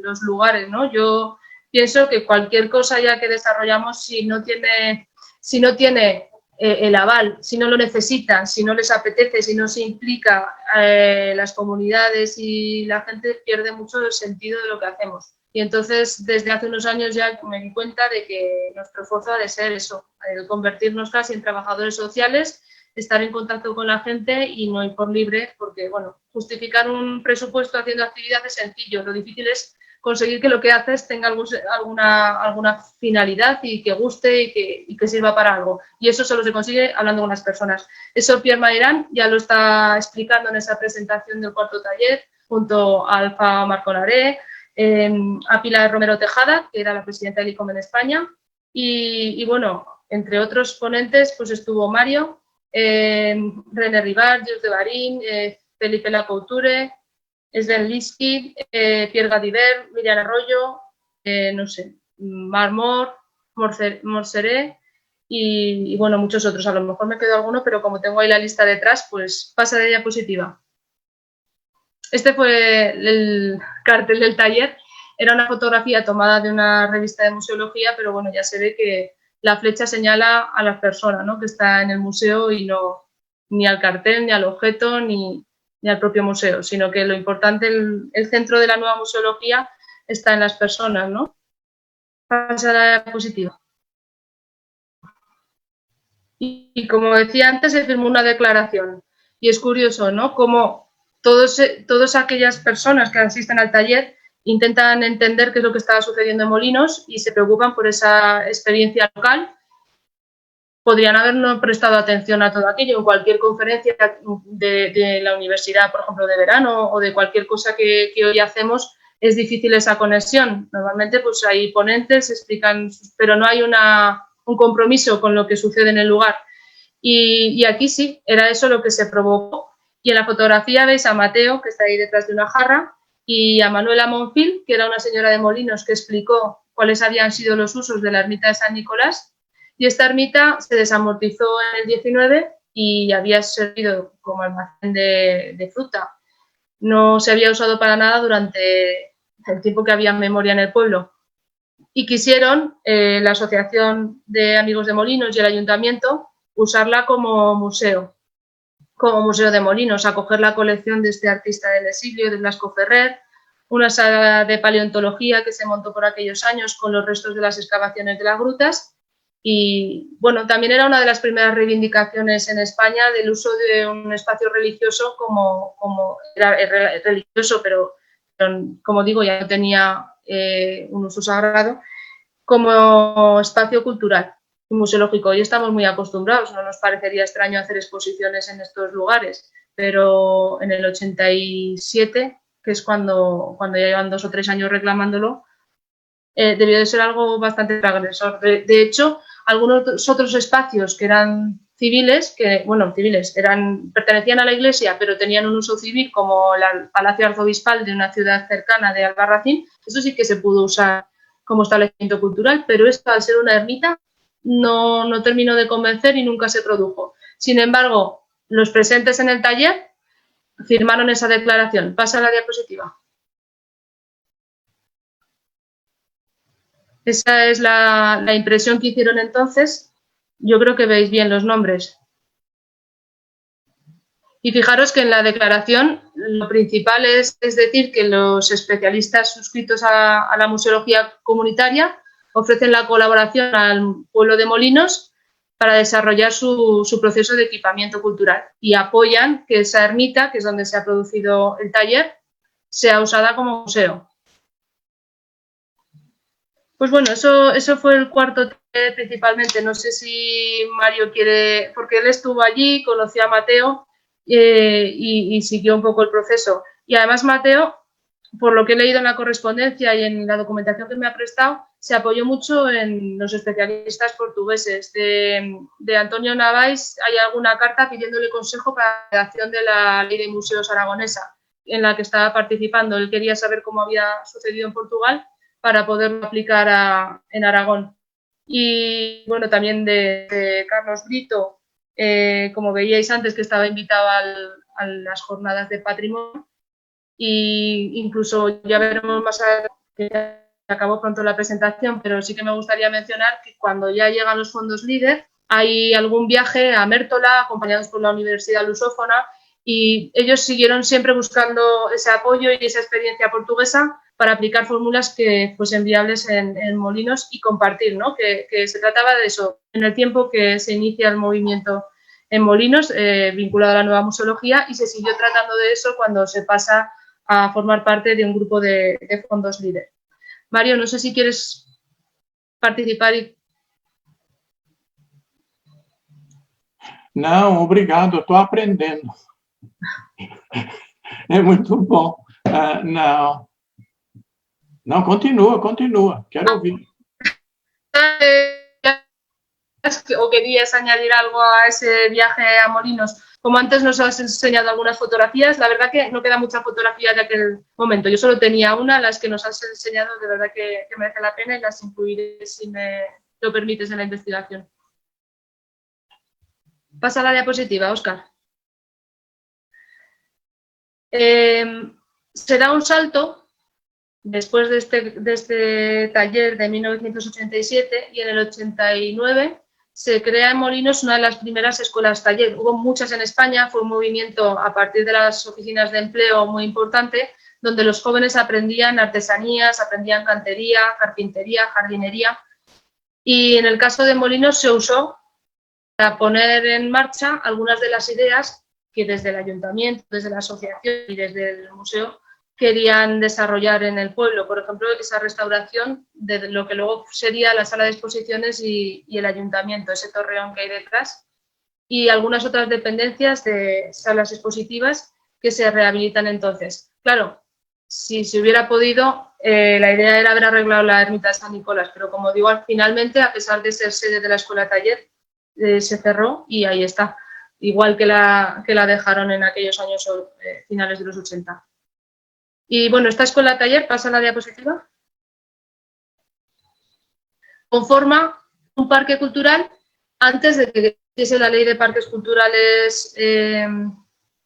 los lugares, ¿no? Yo pienso que cualquier cosa ya que desarrollamos, si no tiene el aval, si no lo necesitan, si no les apetece, si no se implica las comunidades y la gente, pierde mucho el sentido de lo que hacemos. Y entonces, desde hace unos años ya me di cuenta de que nuestro esfuerzo ha de ser eso, el convertirnos casi en trabajadores sociales, estar en contacto con la gente y no ir por libre, porque, bueno, justificar un presupuesto haciendo actividad es sencillo, lo difícil es conseguir que lo que haces tenga alguna finalidad y que guste y que sirva para algo. Y eso solo se consigue hablando con las personas. Eso Pierre Mairán ya lo está explicando en esa presentación del cuarto taller, junto a Alfa Marconaré, a Pilar Romero Tejada, que era la presidenta del ICOM en España, y bueno, entre otros ponentes, pues estuvo Mario, René Ribard, Jules de Barín, Felipe Lacouture, Sven Liski, Pierre Gadiver, Miriam Arroyo, no sé, Marmor, Morseré y bueno, muchos otros. A lo mejor me quedo alguno, pero como tengo ahí la lista detrás, pues pasa de diapositiva. Este fue el cartel del taller. Era una fotografía tomada de una revista de museología, pero bueno, ya se ve que la flecha señala a la persona, ¿no?, que está en el museo y no ni al cartel, ni al objeto, ni al propio museo, sino que lo importante, el centro de la nueva museología está en las personas, ¿no? Pasa a la diapositiva. Y como decía antes, se firmó una declaración. Y es curioso, ¿no?, como todas aquellas personas que asisten al taller intentan entender qué es lo que estaba sucediendo en Molinos y se preocupan por esa experiencia local. Podrían habernos prestado atención a todo aquello en cualquier conferencia de la universidad, por ejemplo, de verano o de cualquier cosa que hoy hacemos. Es difícil esa conexión. Normalmente pues hay ponentes, explican, pero no hay un compromiso con lo que sucede en el lugar. Y aquí sí, era eso lo que se provocó. Y en la fotografía veis a Mateo, que está ahí detrás de una jarra, y a Manuela Monfil, que era una señora de Molinos que explicó cuáles habían sido los usos de la ermita de San Nicolás. Y esta ermita se desamortizó en el 19 y había servido como almacén de fruta. No se había usado para nada durante el tiempo que había memoria en el pueblo. Y quisieron, la Asociación de Amigos de Molinos y el Ayuntamiento, usarla como museo de Molinos, acoger la colección de este artista del exilio, de Blasco Ferrer, una sala de paleontología que se montó por aquellos años con los restos de las excavaciones de las grutas. Y bueno, también era una de las primeras reivindicaciones en España del uso de un espacio religioso como era religioso, pero como digo, ya no tenía un uso sagrado, como espacio cultural y museológico. Hoy estamos muy acostumbrados, no nos parecería extraño hacer exposiciones en estos lugares, pero en el 87, que es cuando ya llevan 2 o 3 años reclamándolo, debió de ser algo bastante transgresor. De hecho, algunos otros espacios que eran civiles, pertenecían a la iglesia, pero tenían un uso civil, como el Palacio Arzobispal de una ciudad cercana de Albarracín, eso sí que se pudo usar como establecimiento cultural, pero esto, al ser una ermita, no terminó de convencer y nunca se produjo. Sin embargo, los presentes en el taller firmaron esa declaración. Pasa la diapositiva. Esa es la impresión que hicieron entonces. Yo creo que veis bien los nombres. Y fijaros que en la declaración lo principal es decir que los especialistas suscritos a la museología comunitaria ofrecen la colaboración al pueblo de Molinos para desarrollar su proceso de equipamiento cultural y apoyan que esa ermita, que es donde se ha producido el taller, sea usada como museo. Pues bueno, eso fue el cuarto taller principalmente. No sé si Mario quiere, porque él estuvo allí, conoció a Mateo y siguió un poco el proceso. Y además Mateo, por lo que he leído en la correspondencia y en la documentación que me ha prestado, se apoyó mucho en los especialistas portugueses. De Antonio Navais hay alguna carta pidiéndole consejo para la redacción de la Ley de Museos aragonesa, en la que estaba participando. Él quería saber cómo había sucedido en Portugal para poderlo aplicar en Aragón. Y bueno, también de Carlos Brito, como veíais antes, que estaba invitado a las jornadas de patrimonio. Y incluso ya veremos más adelante, que acabó pronto la presentación, pero sí que me gustaría mencionar que cuando ya llegan los fondos LEADER, hay algún viaje a Mértola, acompañados por la Universidad Lusófona, y ellos siguieron siempre buscando ese apoyo y esa experiencia portuguesa para aplicar fórmulas que fuesen viables en Molinos y compartir, ¿no? Que se trataba de eso. En el tiempo que se inicia el movimiento en Molinos, vinculado a la nueva museología, y se siguió tratando de eso cuando se pasa a formar parte de un grupo de fondos LEADER. Mario, no sé si quieres participar. Não, obrigado, estou aprendendo. É muito bom. Não, continua, quero ouvir. ¿O querías añadir algo a ese viaje a Molinos? Como antes nos has enseñado algunas fotografías, la verdad que no queda mucha fotografía de aquel momento. Yo solo tenía una, las que nos has enseñado, de verdad que merece la pena, y las incluiré si me lo permites en la investigación. Pasa la diapositiva, Óscar. Se da un salto después de este taller de 1987 y en el 89 se crea en Molinos una de las primeras escuelas taller. Hubo muchas en España, fue un movimiento a partir de las oficinas de empleo muy importante, donde los jóvenes aprendían artesanías, aprendían cantería, carpintería, jardinería. Y en el caso de Molinos se usó para poner en marcha algunas de las ideas que desde el ayuntamiento, desde la asociación y desde el museo querían desarrollar en el pueblo. Por ejemplo, esa restauración de lo que luego sería la sala de exposiciones y el ayuntamiento, ese torreón que hay detrás, y algunas otras dependencias de salas expositivas que se rehabilitan entonces. Claro, si se hubiera podido, la idea era haber arreglado la ermita de San Nicolás, pero como digo, finalmente, a pesar de ser sede de la escuela taller, se cerró y ahí está, igual que la dejaron en aquellos años finales de los 80. Y bueno, esta escuela taller, pasa la diapositiva, conforma un parque cultural antes de que existiese la ley de parques culturales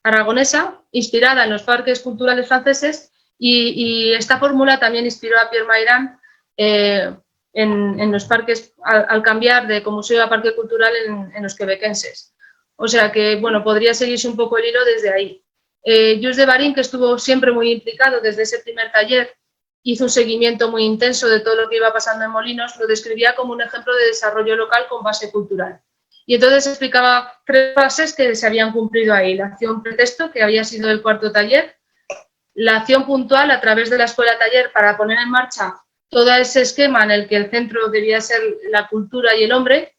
aragonesa, inspirada en los parques culturales franceses, y esta fórmula también inspiró a Pierre Mairand en los parques, al cambiar de museo a parque cultural en los quebequenses. O sea que, bueno, podría seguirse un poco el hilo desde ahí. Jules de Barin, que estuvo siempre muy implicado desde ese primer taller, hizo un seguimiento muy intenso de todo lo que iba pasando en Molinos, lo describía como un ejemplo de desarrollo local con base cultural. Y entonces explicaba 3 fases que se habían cumplido ahí: la acción pretexto, que había sido el cuarto taller, la acción puntual a través de la escuela taller para poner en marcha todo ese esquema en el que el centro debía ser la cultura y el hombre,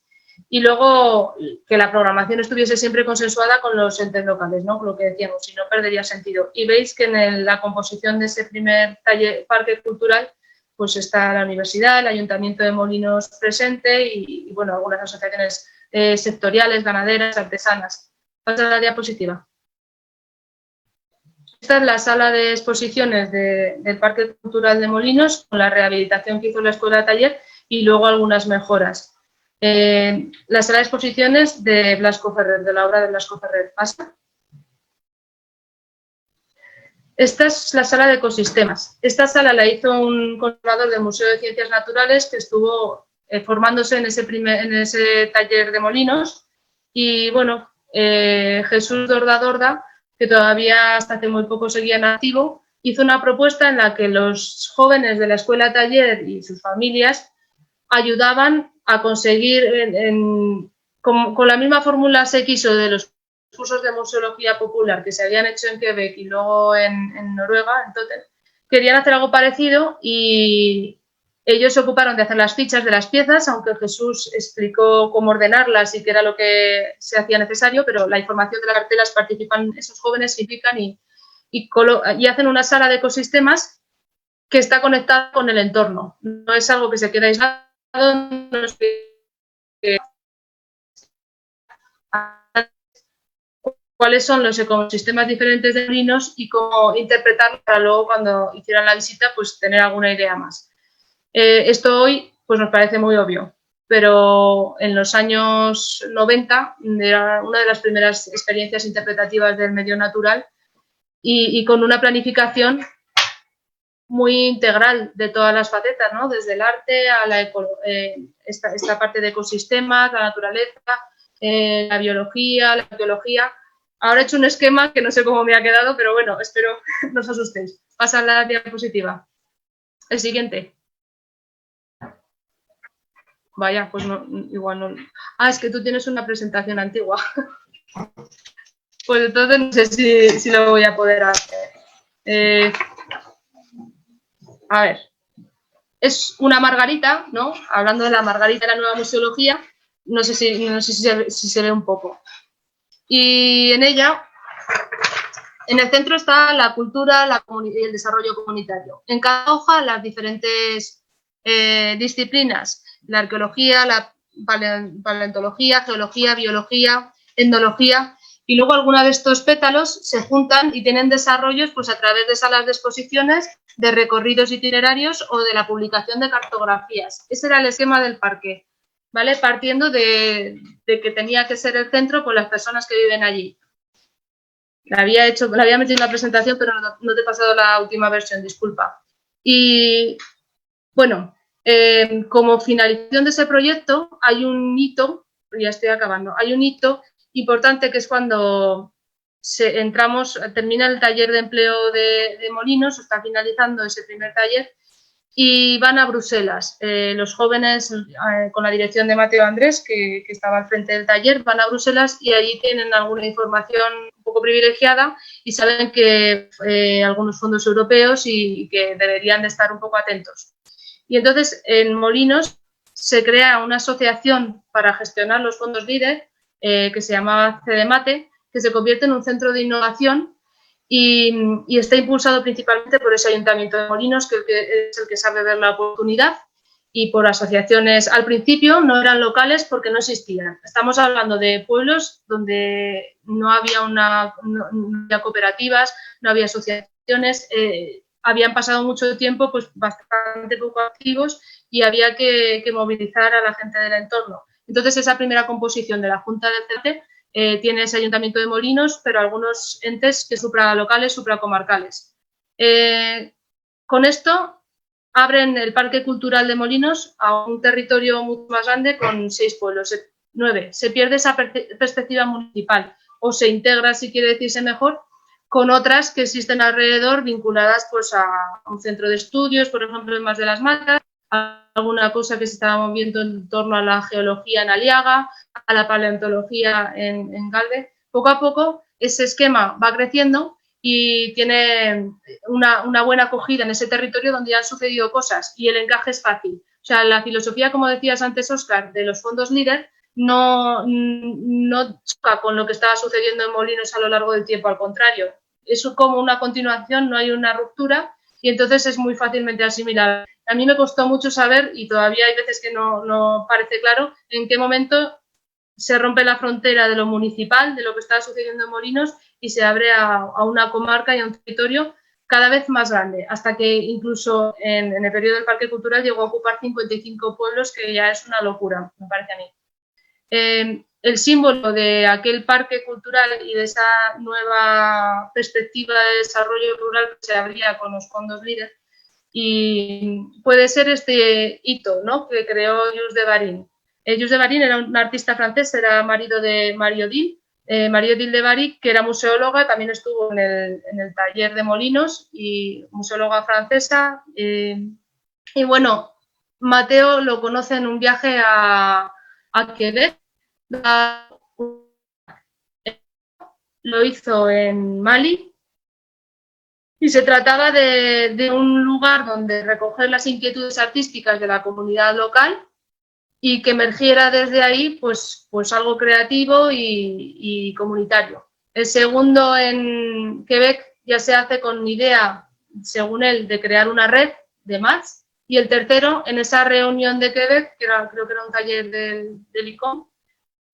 y luego que la programación estuviese siempre consensuada con los entes locales, ¿no? Lo que decíamos, si no perdería sentido. Y veis que en la composición de ese primer taller, parque cultural, pues está la universidad, el Ayuntamiento de Molinos presente y bueno, algunas asociaciones sectoriales, ganaderas, artesanas. Pasa a la diapositiva. Esta es la sala de exposiciones del Parque Cultural de Molinos, con la rehabilitación que hizo la escuela de taller y luego algunas mejoras. La sala de exposiciones de Blasco Ferrer, de la obra de Blasco Ferrer. ¿Pasa? Esta es la sala de ecosistemas. Esta sala la hizo un conservador del Museo de Ciencias Naturales que estuvo formándose en ese taller de Molinos. Y bueno, Jesús Dorda, que todavía hasta hace muy poco seguía en activo, hizo una propuesta en la que los jóvenes de la escuela taller y sus familias ayudaban a conseguir, con la misma fórmula se quiso de los cursos de museología popular que se habían hecho en Quebec y luego en Noruega, entonces querían hacer algo parecido y ellos se ocuparon de hacer las fichas de las piezas, aunque Jesús explicó cómo ordenarlas y qué era lo que se hacía necesario, pero la información de las cartelas participan esos jóvenes, simplifican y hacen una sala de ecosistemas que está conectada con el entorno. No es algo que se queda aislado, no es que cuáles son los ecosistemas diferentes de Molinos y cómo interpretarlos para luego, cuando hicieran la visita, pues tener alguna idea más. Esto hoy pues nos parece muy obvio, pero en los años 90 era una de las primeras experiencias interpretativas del medio natural y con una planificación muy integral de todas las facetas, ¿no? Desde el arte a esta parte de ecosistemas, la naturaleza, la biología, la arqueología. Ahora he hecho un esquema que no sé cómo me ha quedado, pero bueno, espero no os asustéis. Pasa la diapositiva. El siguiente. Vaya, pues no, igual no. Ah, es que tú tienes una presentación antigua. Pues entonces no sé si lo voy a poder hacer. A ver. Es una margarita, ¿no? Hablando de la margarita de la nueva museología, no sé si se ve un poco. Y en ella, en el centro está la cultura y el desarrollo comunitario. En cada hoja, las diferentes disciplinas: la arqueología, la paleontología, geología, biología, etnología, y luego algunos de estos pétalos se juntan y tienen desarrollos pues a través de salas de exposiciones, de recorridos itinerarios o de la publicación de cartografías. Ese era el esquema del parque, ¿vale? Partiendo de que tenía que ser el centro por las personas que viven allí. La había metido en la presentación, pero no te he pasado la última versión, disculpa. Y bueno, como finalización de ese proyecto hay un hito, ya estoy acabando, hay un hito importante que es cuando termina el taller de empleo de Molinos, está finalizando ese primer taller y van a Bruselas. Los jóvenes, con la dirección de Mateo Andrés, que estaba al frente del taller, van a Bruselas y allí tienen alguna información un poco privilegiada y saben que algunos fondos europeos y que deberían de estar un poco atentos. Y entonces en Molinos se crea una asociación para gestionar los fondos LEADER, que se llamaba CDMATE, que se convierte en un centro de innovación y está impulsado principalmente por ese Ayuntamiento de Molinos, que es el que sabe ver la oportunidad, y por asociaciones. Al principio no eran locales porque no existían. Estamos hablando de pueblos donde no había cooperativas, no había asociaciones, habían pasado mucho tiempo pues bastante poco activos y había que movilizar a la gente del entorno. Entonces, esa primera composición de la Junta del CT tiene ese Ayuntamiento de Molinos, pero algunos entes que supralocales, supracomarcales. Con esto abren el Parque Cultural de Molinos a un territorio mucho más grande con 6 pueblos, 9. Se pierde esa perspectiva municipal o se integra, si quiere decirse mejor, con otras que existen alrededor vinculadas pues, a un centro de estudios, por ejemplo, en Mas de las Matas, alguna cosa que se estaba moviendo en torno a la geología en Aliaga, a la paleontología en Galve. Poco a poco ese esquema va creciendo y tiene una buena acogida en ese territorio donde ya han sucedido cosas y el encaje es fácil. O sea, la filosofía, como decías antes, Óscar, de los fondos LEADER no choca con lo que estaba sucediendo en Molinos a lo largo del tiempo, al contrario. Es como una continuación, no hay una ruptura y entonces es muy fácilmente asimilable. A mí me costó mucho saber, y todavía hay veces que no parece claro, en qué momento se rompe la frontera de lo municipal, de lo que está sucediendo en Molinos, y se abre a una comarca y a un territorio cada vez más grande, hasta que incluso en el periodo del Parque Cultural llegó a ocupar 55 pueblos, que ya es una locura, me parece a mí. El símbolo de aquel parque cultural y de esa nueva perspectiva de desarrollo rural que se abría con los fondos LEADER, y puede ser este hito, ¿no?, que creó Jules Devarin. Jules Devarin era un artista francés, era marido de Marie-Odile de Bary, que era museóloga, también estuvo en el taller de Molinos, y museóloga francesa. Y bueno, Mateo lo conoce en un viaje a Quebec. Lo hizo en Mali. Y se trataba de un lugar donde recoger las inquietudes artísticas de la comunidad local y que emergiera desde ahí pues algo creativo y comunitario. El segundo en Quebec ya se hace con idea, según él, de crear una red de más. Y el tercero, en esa reunión de Quebec, creo que era un taller del ICOM,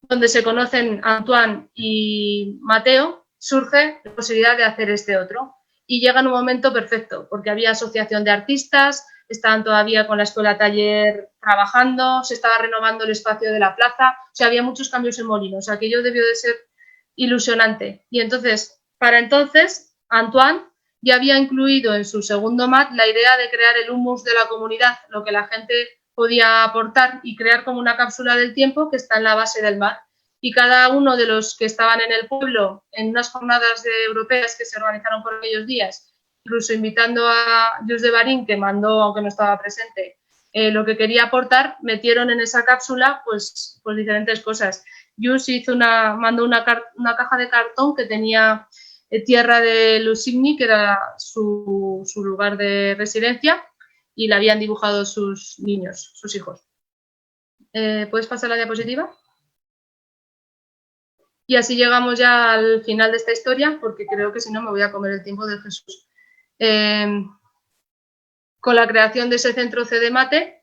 donde se conocen Antoine y Mateo, surge la posibilidad de hacer este otro. Y llega en un momento perfecto, porque había asociación de artistas, estaban todavía con la escuela taller trabajando, se estaba renovando el espacio de la plaza, o sea, había muchos cambios en Molinos, o sea, aquello debió de ser ilusionante. Y entonces, para entonces, Antoine ya había incluido en su segundo MAT la idea de crear el humus de la comunidad, lo que la gente podía aportar y crear como una cápsula del tiempo que está en la base del MAT. Y cada uno de los que estaban en el pueblo en unas jornadas europeas que se organizaron por aquellos días, incluso invitando a Jules Devarin, que mandó, aunque no estaba presente, lo que quería aportar, metieron en esa cápsula pues diferentes cosas. Jules mandó una caja de cartón que tenía tierra de Lusigny, que era su lugar de residencia, y la habían dibujado sus niños, sus hijos. ¿Puedes pasar la diapositiva? Y así llegamos ya al final de esta historia, porque creo que si no me voy a comer el tiempo de Jesús. Con la creación de ese centro CDMATE,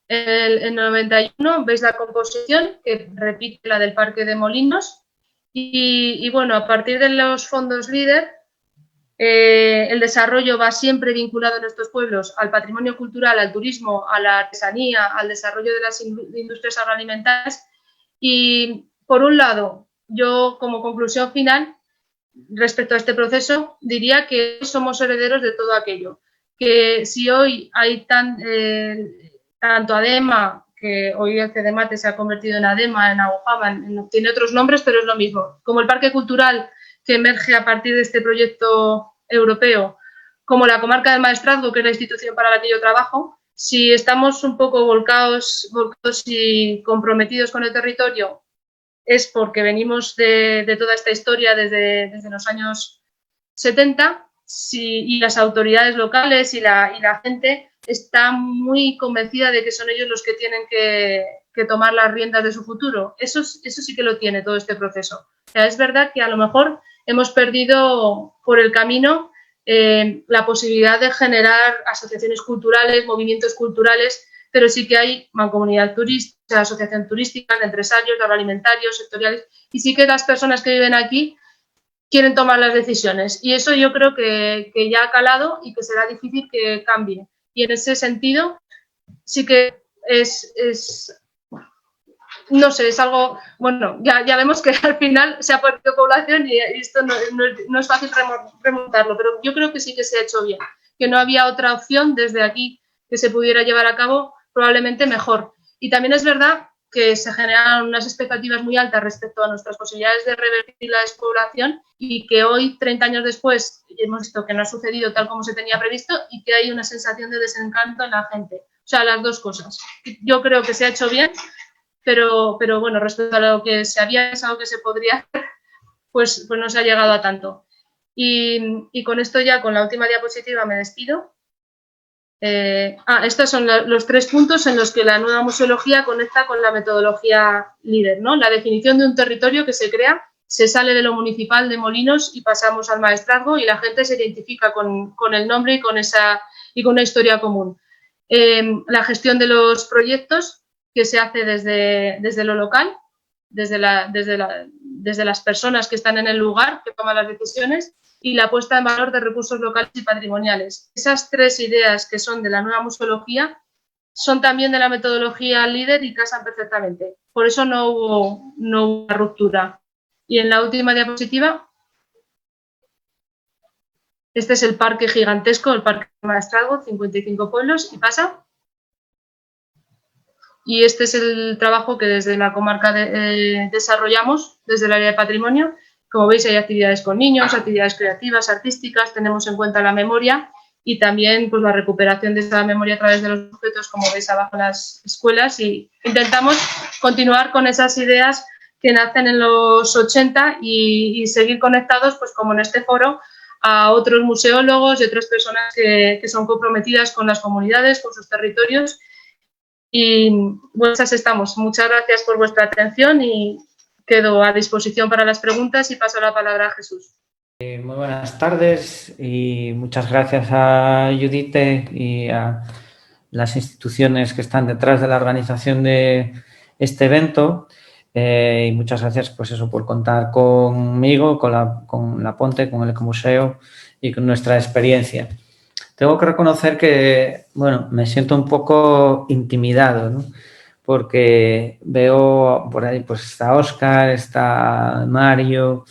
en 91 veis la composición, que repite la del Parque de Molinos. Y bueno, a partir de los fondos LEADER, el desarrollo va siempre vinculado en estos pueblos al patrimonio cultural, al turismo, a la artesanía, al desarrollo de las industrias agroalimentarias. Y por un lado, yo como conclusión final respecto a este proceso diría que somos herederos de todo aquello, que si hoy hay tanto ADEMA, que hoy el CDMATE se ha convertido en ADEMA, en AUJAMA, tiene otros nombres, pero es lo mismo, como el Parque Cultural que emerge a partir de este proyecto europeo, como la comarca del Maestrazgo, que es la institución para la que yo trabajo, si estamos un poco volcados y comprometidos con el territorio, es porque venimos de toda esta historia desde los años 70 y las autoridades locales y la gente está muy convencida de que son ellos los que tienen que tomar las riendas de su futuro. Eso sí que lo tiene todo este proceso. O sea, es verdad que a lo mejor hemos perdido por el camino la posibilidad de generar asociaciones culturales, movimientos culturales, pero sí que hay mancomunidad turística, asociación turística, de empresarios, de agroalimentarios, sectoriales, y sí que las personas que viven aquí quieren tomar las decisiones. Y eso yo creo que ya ha calado y que será difícil que cambie. Y en ese sentido sí que no sé, es algo, bueno, ya vemos que al final se ha perdido población y esto no es fácil remontarlo, pero yo creo que sí que se ha hecho bien, que no había otra opción desde aquí que se pudiera llevar a cabo probablemente mejor. Y también es verdad que se generan unas expectativas muy altas respecto a nuestras posibilidades de revertir la despoblación y que hoy, 30 años después, hemos visto que no ha sucedido tal como se tenía previsto y que hay una sensación de desencanto en la gente. O sea, las dos cosas. Yo creo que se ha hecho bien, pero bueno, respecto a lo que se había pensado que se podría hacer, pues no se ha llegado a tanto. Y con esto ya, con la última diapositiva, me despido. Estos son los 3 puntos en los que la nueva museología conecta con la metodología LEADER, ¿no? La definición de un territorio que se crea, se sale de lo municipal de Molinos y pasamos al Maestrazgo y la gente se identifica con el nombre y con una historia común. La gestión de los proyectos que se hace desde lo local, desde las personas que están en el lugar, que toman las decisiones, y la puesta en valor de recursos locales y patrimoniales. Esas 3 ideas que son de la nueva museología son también de la metodología LEADER y casan perfectamente. Por eso no hubo ruptura. Y en la última diapositiva, este es el parque gigantesco, el Parque Maestrazgo, 55 pueblos, y pasa. Y este es el trabajo que desde la comarca desarrollamos, desde el área de patrimonio. Como veis, hay actividades con niños, actividades creativas, artísticas, tenemos en cuenta la memoria y también pues, la recuperación de esa memoria a través de los objetos, como veis abajo en las escuelas, y intentamos continuar con esas ideas que nacen en los 80 y seguir conectados, pues como en este foro, a otros museólogos y otras personas que son comprometidas con las comunidades, con sus territorios. Y pues estamos. Muchas gracias por vuestra atención y quedo a disposición para las preguntas y paso la palabra a Jesús. Muy buenas tardes y muchas gracias a Judith y a las instituciones que están detrás de la organización de este evento. Y muchas gracias pues eso, por contar conmigo, con la Ponte, con el Ecomuseo y con nuestra experiencia. Tengo que reconocer que, bueno, me siento un poco intimidado, ¿no? Porque veo por ahí, pues está Óscar, está Mario,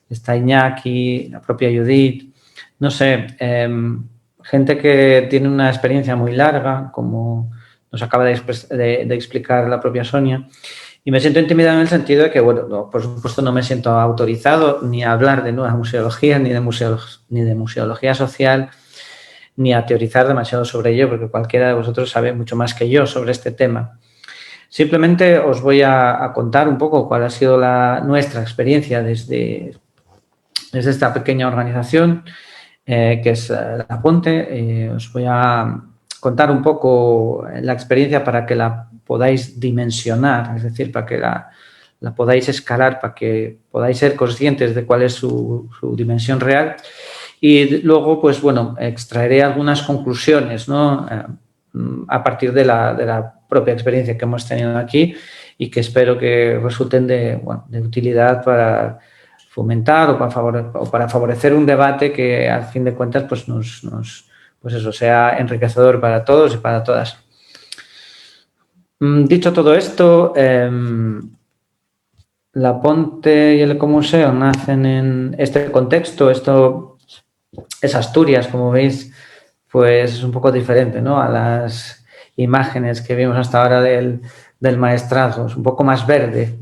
está Iñaki, la propia Judith, no sé, gente que tiene una experiencia muy larga, como nos acaba de explicar la propia Sonia, y me siento intimidado en el sentido de que, bueno, no, por supuesto no me siento autorizado ni a hablar de nueva museología, ni de museología social, ni a teorizar demasiado sobre ello, porque cualquiera de vosotros sabe mucho más que yo sobre este tema. Simplemente os voy a contar un poco cuál ha sido nuestra experiencia desde esta pequeña organización, que es La Ponte. Os voy a contar un poco la experiencia para que la podáis dimensionar, es decir, para que la podáis escalar, para que podáis ser conscientes de cuál es su dimensión real. Y luego, pues bueno, extraeré algunas conclusiones, ¿no? A partir de la propia experiencia que hemos tenido aquí y que espero que resulten de utilidad para fomentar o para favorecer un debate que, al fin de cuentas, pues pues eso, sea enriquecedor para todos y para todas. Dicho todo esto, La Ponte y el Ecomuseo nacen en este contexto. Esto es Asturias, como veis, pues es un poco diferente, ¿no?, a las imágenes que vimos hasta ahora del Maestrazgo. Es un poco más verde.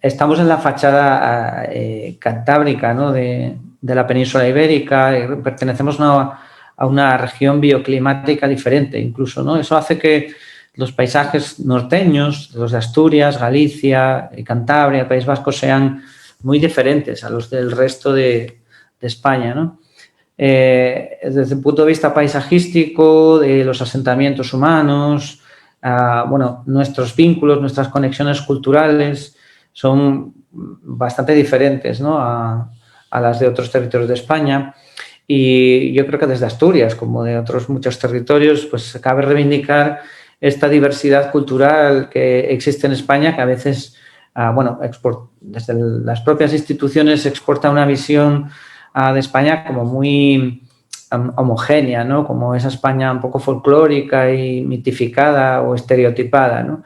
Estamos en la fachada cantábrica, ¿no?, de de la península ibérica, pertenecemos a una región bioclimática diferente incluso, ¿no? Eso hace que los paisajes norteños, los de Asturias, Galicia, Cantabria, País Vasco, sean muy diferentes a los del resto de España, ¿no? Desde el punto de vista paisajístico, de los asentamientos humanos, bueno, nuestros vínculos, nuestras conexiones culturales son bastante diferentes, ¿no? a las de otros territorios de España. Y yo creo que desde Asturias, como de otros muchos territorios, pues cabe reivindicar esta diversidad cultural que existe en España, que a veces, bueno, desde las propias instituciones se exporta una visión de España como muy homogénea, ¿no? Como esa España un poco folclórica y mitificada o estereotipada, ¿no?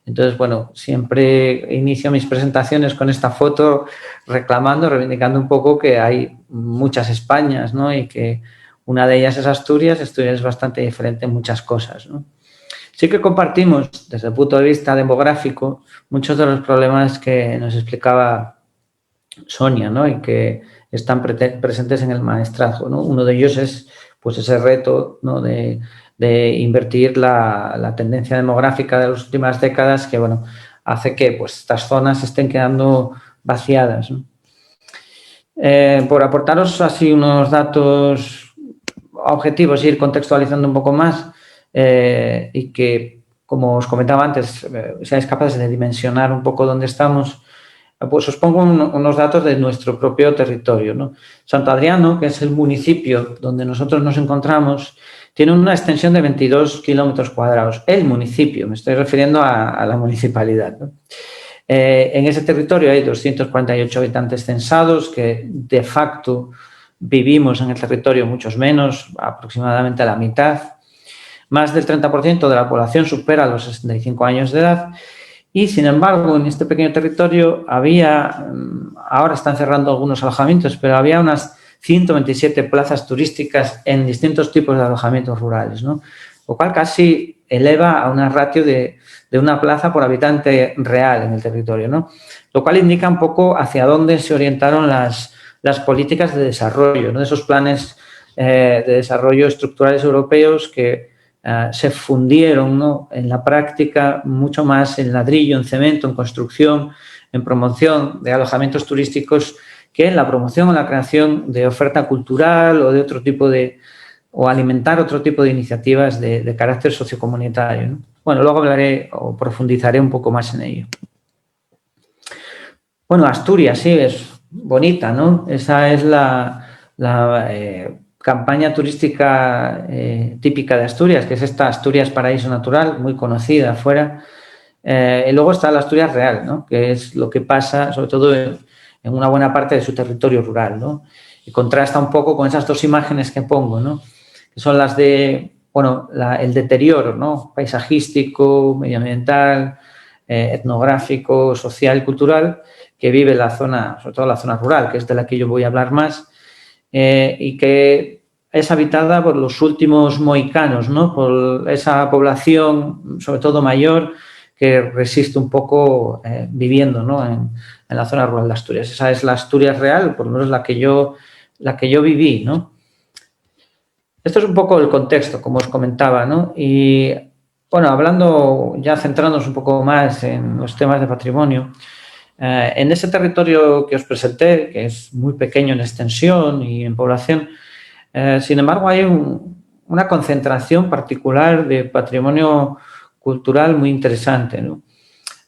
Entonces, bueno, siempre inicio mis presentaciones con esta foto reclamando, reivindicando un poco que hay muchas Españas, ¿no? Y que una de ellas es Asturias. Asturias es bastante diferente en muchas cosas, ¿no? Sí que compartimos, desde el punto de vista demográfico, muchos de los problemas que nos explicaba Sonia, ¿no? Y que están presentes en el maestrazgo, ¿no? Uno de ellos es, pues, ese reto, ¿no? de invertir la tendencia demográfica de las últimas décadas, que, bueno, hace que, pues, estas zonas estén quedando vaciadas, ¿no? Por aportaros así unos datos objetivos y ir contextualizando un poco más, y que, como os comentaba antes, seáis capaces de dimensionar un poco dónde estamos, pues os pongo unos datos de nuestro propio territorio, ¿no? Santo Adriano, que es el municipio donde nosotros nos encontramos, tiene una extensión de 22 kilómetros cuadrados. El municipio, me estoy refiriendo a la municipalidad, ¿no? En ese territorio hay 248 habitantes censados, que de facto vivimos en el territorio muchos menos, aproximadamente la mitad. Más del 30% de la población supera los 65 años de edad. Y, sin embargo, en este pequeño territorio había, ahora están cerrando algunos alojamientos, pero había unas 127 plazas turísticas en distintos tipos de alojamientos rurales, ¿no? Lo cual casi eleva a una ratio de una plaza por habitante real en el territorio, ¿no? Lo cual indica un poco hacia dónde se orientaron las políticas de desarrollo, ¿no? Esos planes de desarrollo estructurales europeos que se fundieron, ¿no? En la práctica mucho más en ladrillo, en cemento, en construcción, en promoción de alojamientos turísticos, que en la promoción o la creación de oferta cultural o de otro tipo o alimentar otro tipo de iniciativas de carácter sociocomunitario, ¿no? Bueno, luego hablaré o profundizaré un poco más en ello. Bueno, Asturias, sí, es bonita, ¿no? Esa es la campaña turística típica de Asturias, que es esta Asturias Paraíso Natural, muy conocida afuera. Y luego está la Asturias Real, ¿no? Que es lo que pasa, sobre todo en una buena parte de su territorio rural, ¿no? Y contrasta un poco con esas dos imágenes que pongo, ¿no? Que son las de, bueno, el deterioro, ¿no? Paisajístico, medioambiental, etnográfico, social y cultural que vive la zona, sobre todo la zona rural, que es de la que yo voy a hablar más, y que es habitada por los últimos mohicanos, ¿no? Por esa población, sobre todo mayor, que resiste un poco viviendo, ¿no? en la zona rural de Asturias. Esa es la Asturias real, por lo menos la que yo viví, ¿no? Esto es un poco el contexto, como os comentaba, ¿no? Y, bueno, hablando, ya centrándonos un poco más en los temas de patrimonio, en ese territorio que os presenté, que es muy pequeño en extensión y en población, sin embargo, hay una concentración particular de patrimonio cultural muy interesante, ¿no?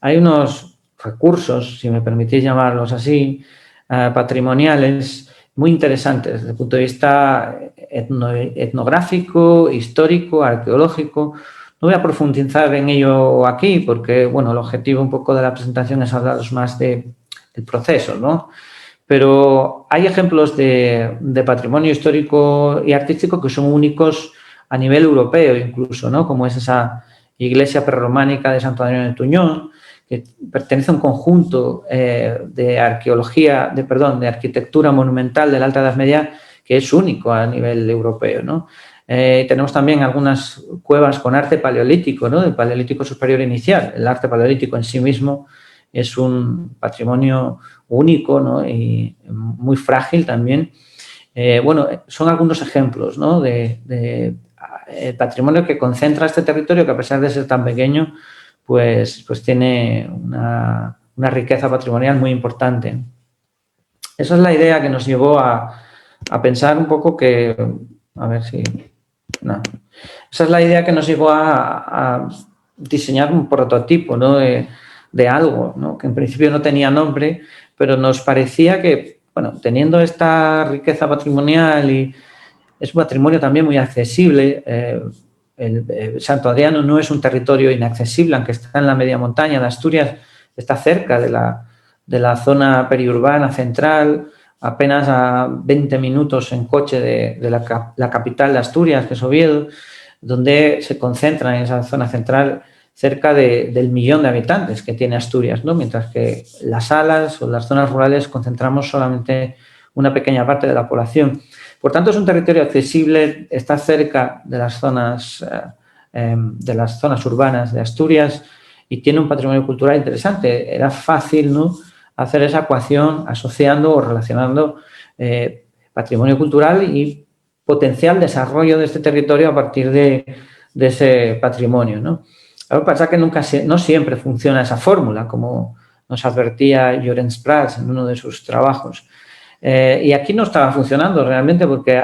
Hay unos recursos, si me permitís llamarlos así, patrimoniales muy interesantes desde el punto de vista etnográfico, histórico, arqueológico. No voy a profundizar en ello aquí porque, bueno, el objetivo un poco de la presentación es hablaros más del proceso, ¿no? Pero hay ejemplos de patrimonio histórico y artístico que son únicos a nivel europeo incluso, ¿no? Como es esa iglesia prerrománica de Santo Adriano de Tuñón, que pertenece a un conjunto de arquitectura monumental de la Alta Edad Media que es único a nivel europeo, ¿no? Tenemos también algunas cuevas con arte paleolítico, ¿no? Del Paleolítico Superior Inicial. El arte paleolítico en sí mismo es un patrimonio único, ¿no? Y muy frágil también. Bueno, son algunos ejemplos, ¿no?, de patrimonio que concentra este territorio, que a pesar de ser tan pequeño, pues tiene una riqueza patrimonial muy importante. Esa es la idea que nos llevó a pensar un poco que... A ver si... No. Esa es la idea que nos llevó a diseñar un prototipo, ¿no?, de algo, ¿no?, que en principio no tenía nombre, pero nos parecía que, bueno, teniendo esta riqueza patrimonial y es un patrimonio también muy accesible, el Santo Adriano no es un territorio inaccesible, aunque está en la media montaña de Asturias, está cerca de la zona periurbana central, apenas a 20 minutos en coche de la capital de Asturias, que es Oviedo, donde se concentra en esa zona central cerca del 1 millón de habitantes que tiene Asturias, ¿no?, mientras que las salas o las zonas rurales concentramos solamente una pequeña parte de la población. Por tanto, es un territorio accesible, está cerca de las zonas urbanas de Asturias y tiene un patrimonio cultural interesante. Era fácil, ¿no?, hacer esa ecuación asociando o relacionando patrimonio cultural y potencial desarrollo de este territorio a partir de ese patrimonio, ¿no? Lo que pasa es que no siempre funciona esa fórmula, como nos advertía Llorenç Prats en uno de sus trabajos. Y aquí no estaba funcionando realmente porque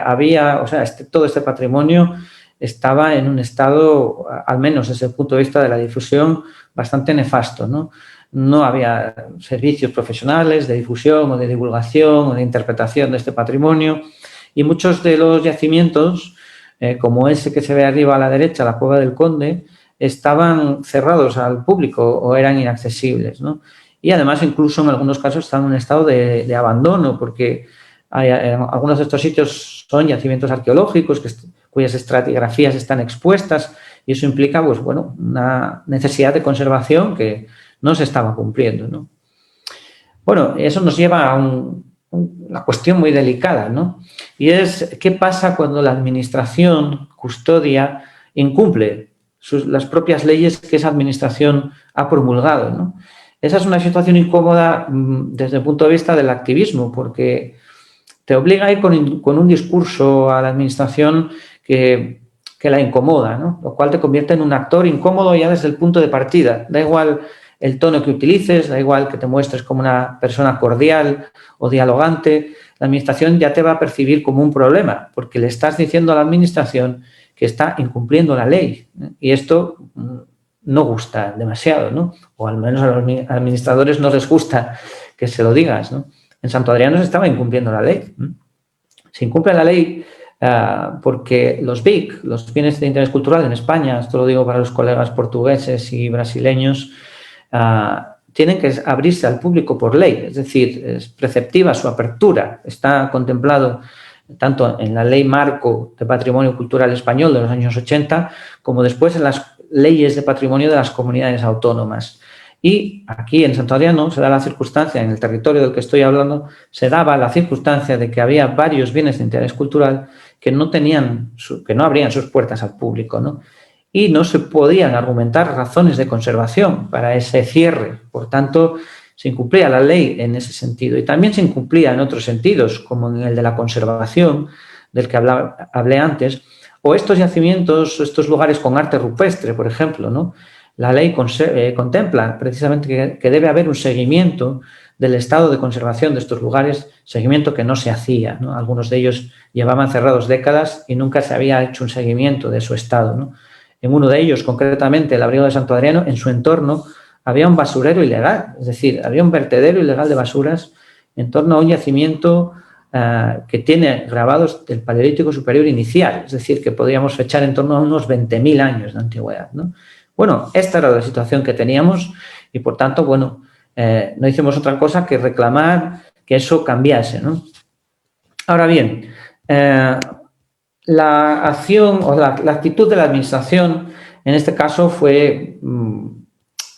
todo este patrimonio estaba en un estado, al menos desde el punto de vista de la difusión, bastante nefasto, ¿no? No había servicios profesionales de difusión o de divulgación o de interpretación de este patrimonio y muchos de los yacimientos, como ese que se ve arriba a la derecha, la Cueva del Conde, estaban cerrados al público o eran inaccesibles, ¿no? Y además incluso en algunos casos están en un estado de abandono porque algunos de estos sitios son yacimientos arqueológicos cuyas estratigrafías están expuestas y eso implica, pues bueno, una necesidad de conservación que no se estaba cumpliendo, ¿no? Bueno, eso nos lleva a una cuestión muy delicada, ¿no? Y es, ¿qué pasa cuando la administración custodia incumple las propias leyes que esa administración ha promulgado, ¿no? Esa es una situación incómoda desde el punto de vista del activismo, porque te obliga a ir con un discurso a la administración que la incomoda, ¿no? Lo cual te convierte en un actor incómodo ya desde el punto de partida. Da igual el tono que utilices, da igual que te muestres como una persona cordial o dialogante, la administración ya te va a percibir como un problema, porque le estás diciendo a la administración que está incumpliendo la ley. Y esto no gusta demasiado, ¿no? O al menos a los administradores no les gusta que se lo digas, ¿no? En Santo Adriano se estaba incumpliendo la ley. Se incumple la ley porque los BIC, los bienes de interés cultural en España, esto lo digo para los colegas portugueses y brasileños, tienen que abrirse al público por ley, es decir, es preceptiva su apertura, está contemplado tanto en la Ley Marco de Patrimonio Cultural Español de los años 80 como después en las leyes de patrimonio de las comunidades autónomas. Y aquí en Santo Adriano se da la circunstancia, en el territorio del que estoy hablando, se daba la circunstancia de que había varios bienes de interés cultural que no abrían sus puertas al público, ¿no? Y no se podían argumentar razones de conservación para ese cierre. Por tanto, se incumplía la ley en ese sentido. Y también se incumplía en otros sentidos, como en el de la conservación, del que hablé antes, o estos yacimientos, estos lugares con arte rupestre, por ejemplo, ¿no? La ley contempla precisamente que debe haber un seguimiento del estado de conservación de estos lugares, seguimiento que no se hacía, ¿no? Algunos de ellos llevaban cerrados décadas y nunca se había hecho un seguimiento de su estado, ¿no? En uno de ellos, concretamente, el Abrigo de Santo Adriano, en su entorno había un basurero ilegal, es decir, había un vertedero ilegal de basuras en torno a un yacimiento que tiene grabados del Paleolítico Superior inicial, es decir, que podríamos fechar en torno a unos 20.000 años de antigüedad, ¿no? Bueno, esta era la situación que teníamos y, por tanto, bueno, no hicimos otra cosa que reclamar que eso cambiase, ¿no? Ahora bien, la acción o la actitud de la administración en este caso fue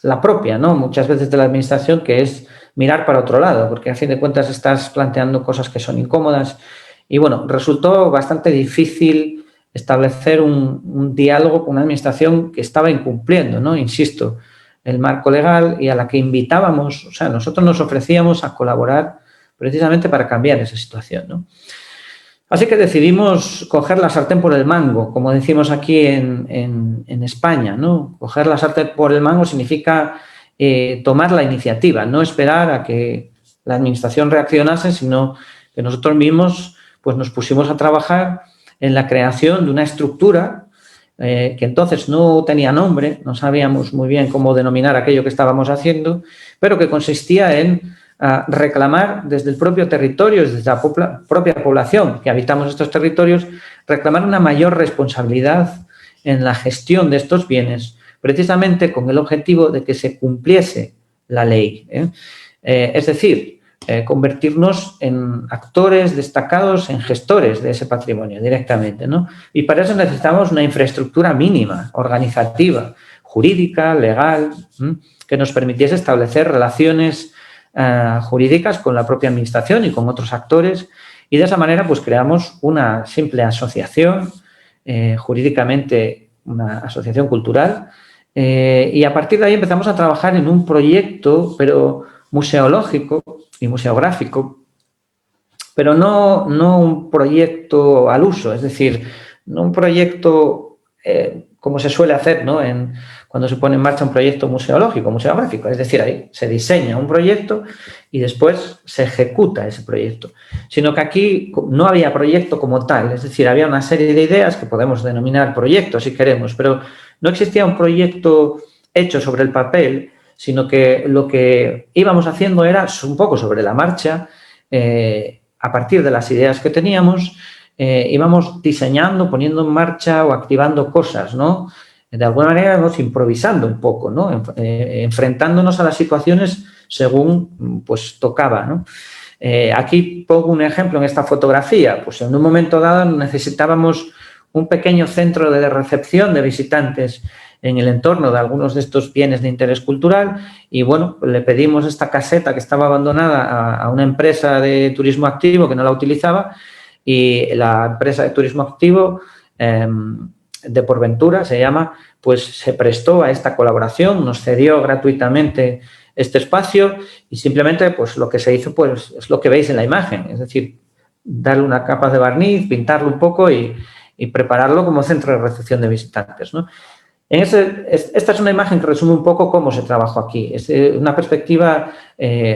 la propia, ¿no? Muchas veces de la administración, que es mirar para otro lado, porque a fin de cuentas estás planteando cosas que son incómodas y, bueno, resultó bastante difícil establecer un diálogo con una administración que estaba incumpliendo, ¿no? Insisto, el marco legal y a la que invitábamos, o sea, nosotros nos ofrecíamos a colaborar precisamente para cambiar esa situación, ¿no? Así que decidimos coger la sartén por el mango, como decimos aquí en España, ¿no? Coger la sartén por el mango significa tomar la iniciativa, no esperar a que la administración reaccionase, sino que nosotros mismos pues, nos pusimos a trabajar en la creación de una estructura que entonces no tenía nombre, no sabíamos muy bien cómo denominar aquello que estábamos haciendo, pero que consistía en reclamar desde el propio territorio, desde la propia población que habitamos estos territorios, reclamar una mayor responsabilidad en la gestión de estos bienes, precisamente con el objetivo de que se cumpliese la ley. Es decir, convertirnos en actores destacados, en gestores de ese patrimonio directamente, ¿no? Y para eso necesitamos una infraestructura mínima, organizativa, jurídica, legal, que nos permitiese establecer relaciones jurídicas con la propia administración y con otros actores, y de esa manera pues creamos una simple asociación, jurídicamente una asociación cultural, y a partir de ahí empezamos a trabajar en un proyecto, pero museológico y museográfico, pero no un proyecto al uso, es decir, no un proyecto como se suele hacer, ¿no? Cuando se pone en marcha un proyecto museológico, museográfico, es decir, ahí se diseña un proyecto y después se ejecuta ese proyecto, sino que aquí no había proyecto como tal, es decir, había una serie de ideas que podemos denominar proyectos si queremos, pero no existía un proyecto hecho sobre el papel, sino que lo que íbamos haciendo era un poco sobre la marcha, a partir de las ideas que teníamos, íbamos diseñando, poniendo en marcha o activando cosas, ¿no? De alguna manera íbamos improvisando un poco, ¿no? Enfrentándonos a las situaciones según pues tocaba, ¿no? Aquí pongo un ejemplo en esta fotografía, pues en un momento dado necesitábamos un pequeño centro de recepción de visitantes en el entorno de algunos de estos bienes de interés cultural y, bueno, le pedimos esta caseta que estaba abandonada a una empresa de turismo activo que no la utilizaba y la empresa de turismo activo, de Porventura se llama, pues se prestó a esta colaboración, nos cedió gratuitamente este espacio y simplemente pues lo que se hizo pues es lo que veis en la imagen, es decir, darle una capa de barniz, pintarlo un poco y prepararlo como centro de recepción de visitantes, ¿no? Esta es una imagen que resume un poco cómo se trabajó aquí. Es una perspectiva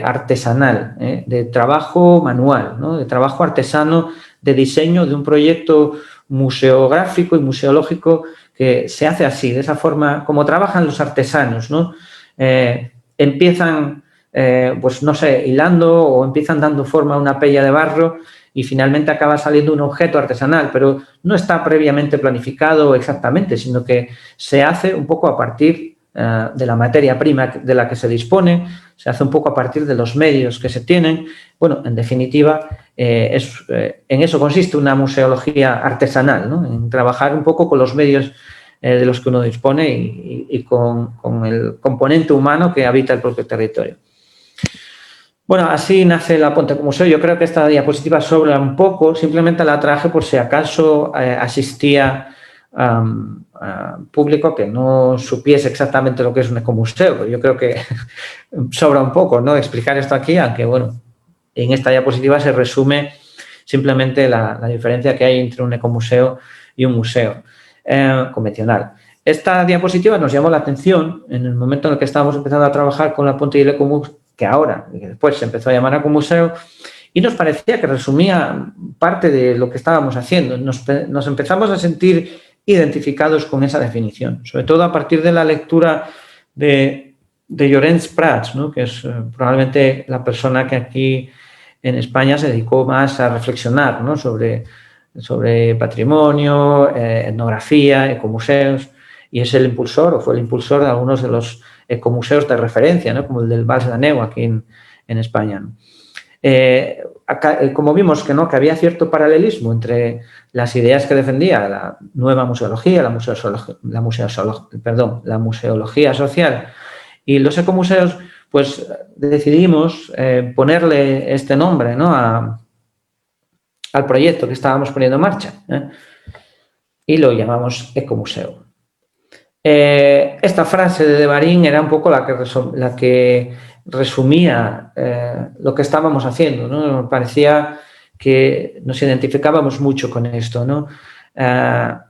artesanal, de trabajo manual, ¿no? De trabajo artesano, de diseño de un proyecto museográfico y museológico que se hace así, de esa forma, como trabajan los artesanos, ¿no? Empiezan, pues no sé, hilando o empiezan dando forma a una pella de barro y finalmente acaba saliendo un objeto artesanal, pero no está previamente planificado exactamente, sino que se hace un poco a partir de la materia prima de la que se dispone, se hace un poco a partir de los medios que se tienen. Bueno, en definitiva, en eso consiste una museología artesanal, ¿no? En trabajar un poco con los medios de los que uno dispone y con el componente humano que habita el propio territorio. Bueno, así nace la Ponte como Museo. Yo creo que esta diapositiva sobra un poco, simplemente la traje por si acaso asistía público que no supiese exactamente lo que es un ecomuseo. Yo creo que sobra un poco, ¿no?, explicar esto aquí, aunque, bueno, en esta diapositiva se resume simplemente la diferencia que hay entre un ecomuseo y un museo convencional. Esta diapositiva nos llamó la atención en el momento en el que estábamos empezando a trabajar con la Ponte y el Ecomuseo, que ahora, y que después se empezó a llamar Ecomuseo, y nos parecía que resumía parte de lo que estábamos haciendo. Nos empezamos a sentir identificados con esa definición, sobre todo a partir de la lectura de Llorenç Prats, ¿no?, que es probablemente la persona que aquí en España se dedicó más a reflexionar, ¿no?, sobre patrimonio, etnografía, ecomuseos, y es el impulsor, o fue el impulsor de algunos de los ecomuseos de referencia, ¿no?, como el del Vals d'Aneu aquí en España, ¿no? Como vimos que había cierto paralelismo entre las ideas que defendía la nueva museología, la museología social y los ecomuseos, pues decidimos ponerle este nombre, ¿no?, al proyecto que estábamos poniendo en marcha, y lo llamamos Ecomuseo. Esta frase de Barín era un poco la que resumía lo que estábamos haciendo, ¿no? Nos parecía que nos identificábamos mucho con esto, ¿no?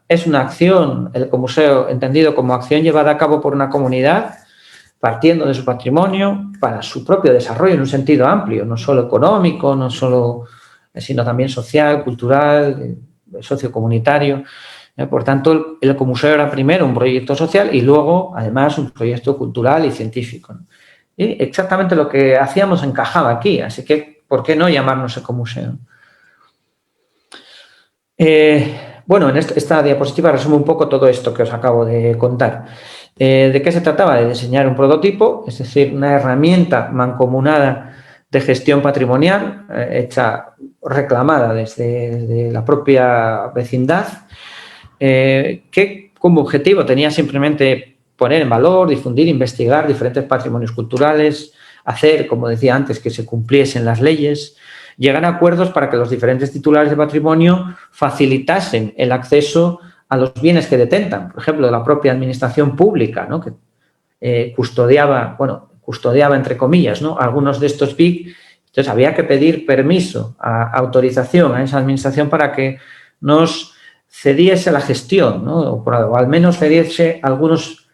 Es una acción, el ecomuseo entendido como acción llevada a cabo por una comunidad partiendo de su patrimonio para su propio desarrollo en un sentido amplio, no solo económico, no solo, sino también social, cultural, sociocomunitario. Por tanto, el ecomuseo era primero un proyecto social y luego, además, un proyecto cultural y científico, ¿no? Y exactamente lo que hacíamos encajaba aquí, así que, ¿por qué no llamarnos ecomuseo? Bueno, en esta diapositiva resume un poco todo esto que os acabo de contar. ¿De qué se trataba? De diseñar un prototipo, es decir, una herramienta mancomunada de gestión patrimonial, reclamada desde la propia vecindad, que como objetivo tenía simplemente poner en valor, difundir, investigar diferentes patrimonios culturales, hacer, como decía antes, que se cumpliesen las leyes, llegar a acuerdos para que los diferentes titulares de patrimonio facilitasen el acceso a los bienes que detentan, por ejemplo, de la propia administración pública, ¿no? Que custodiaba entre comillas, ¿no? Algunos de estos BIC. Entonces, había que pedir permiso, autorización a esa administración para que nos cediese la gestión, ¿no? O al menos cediese algunos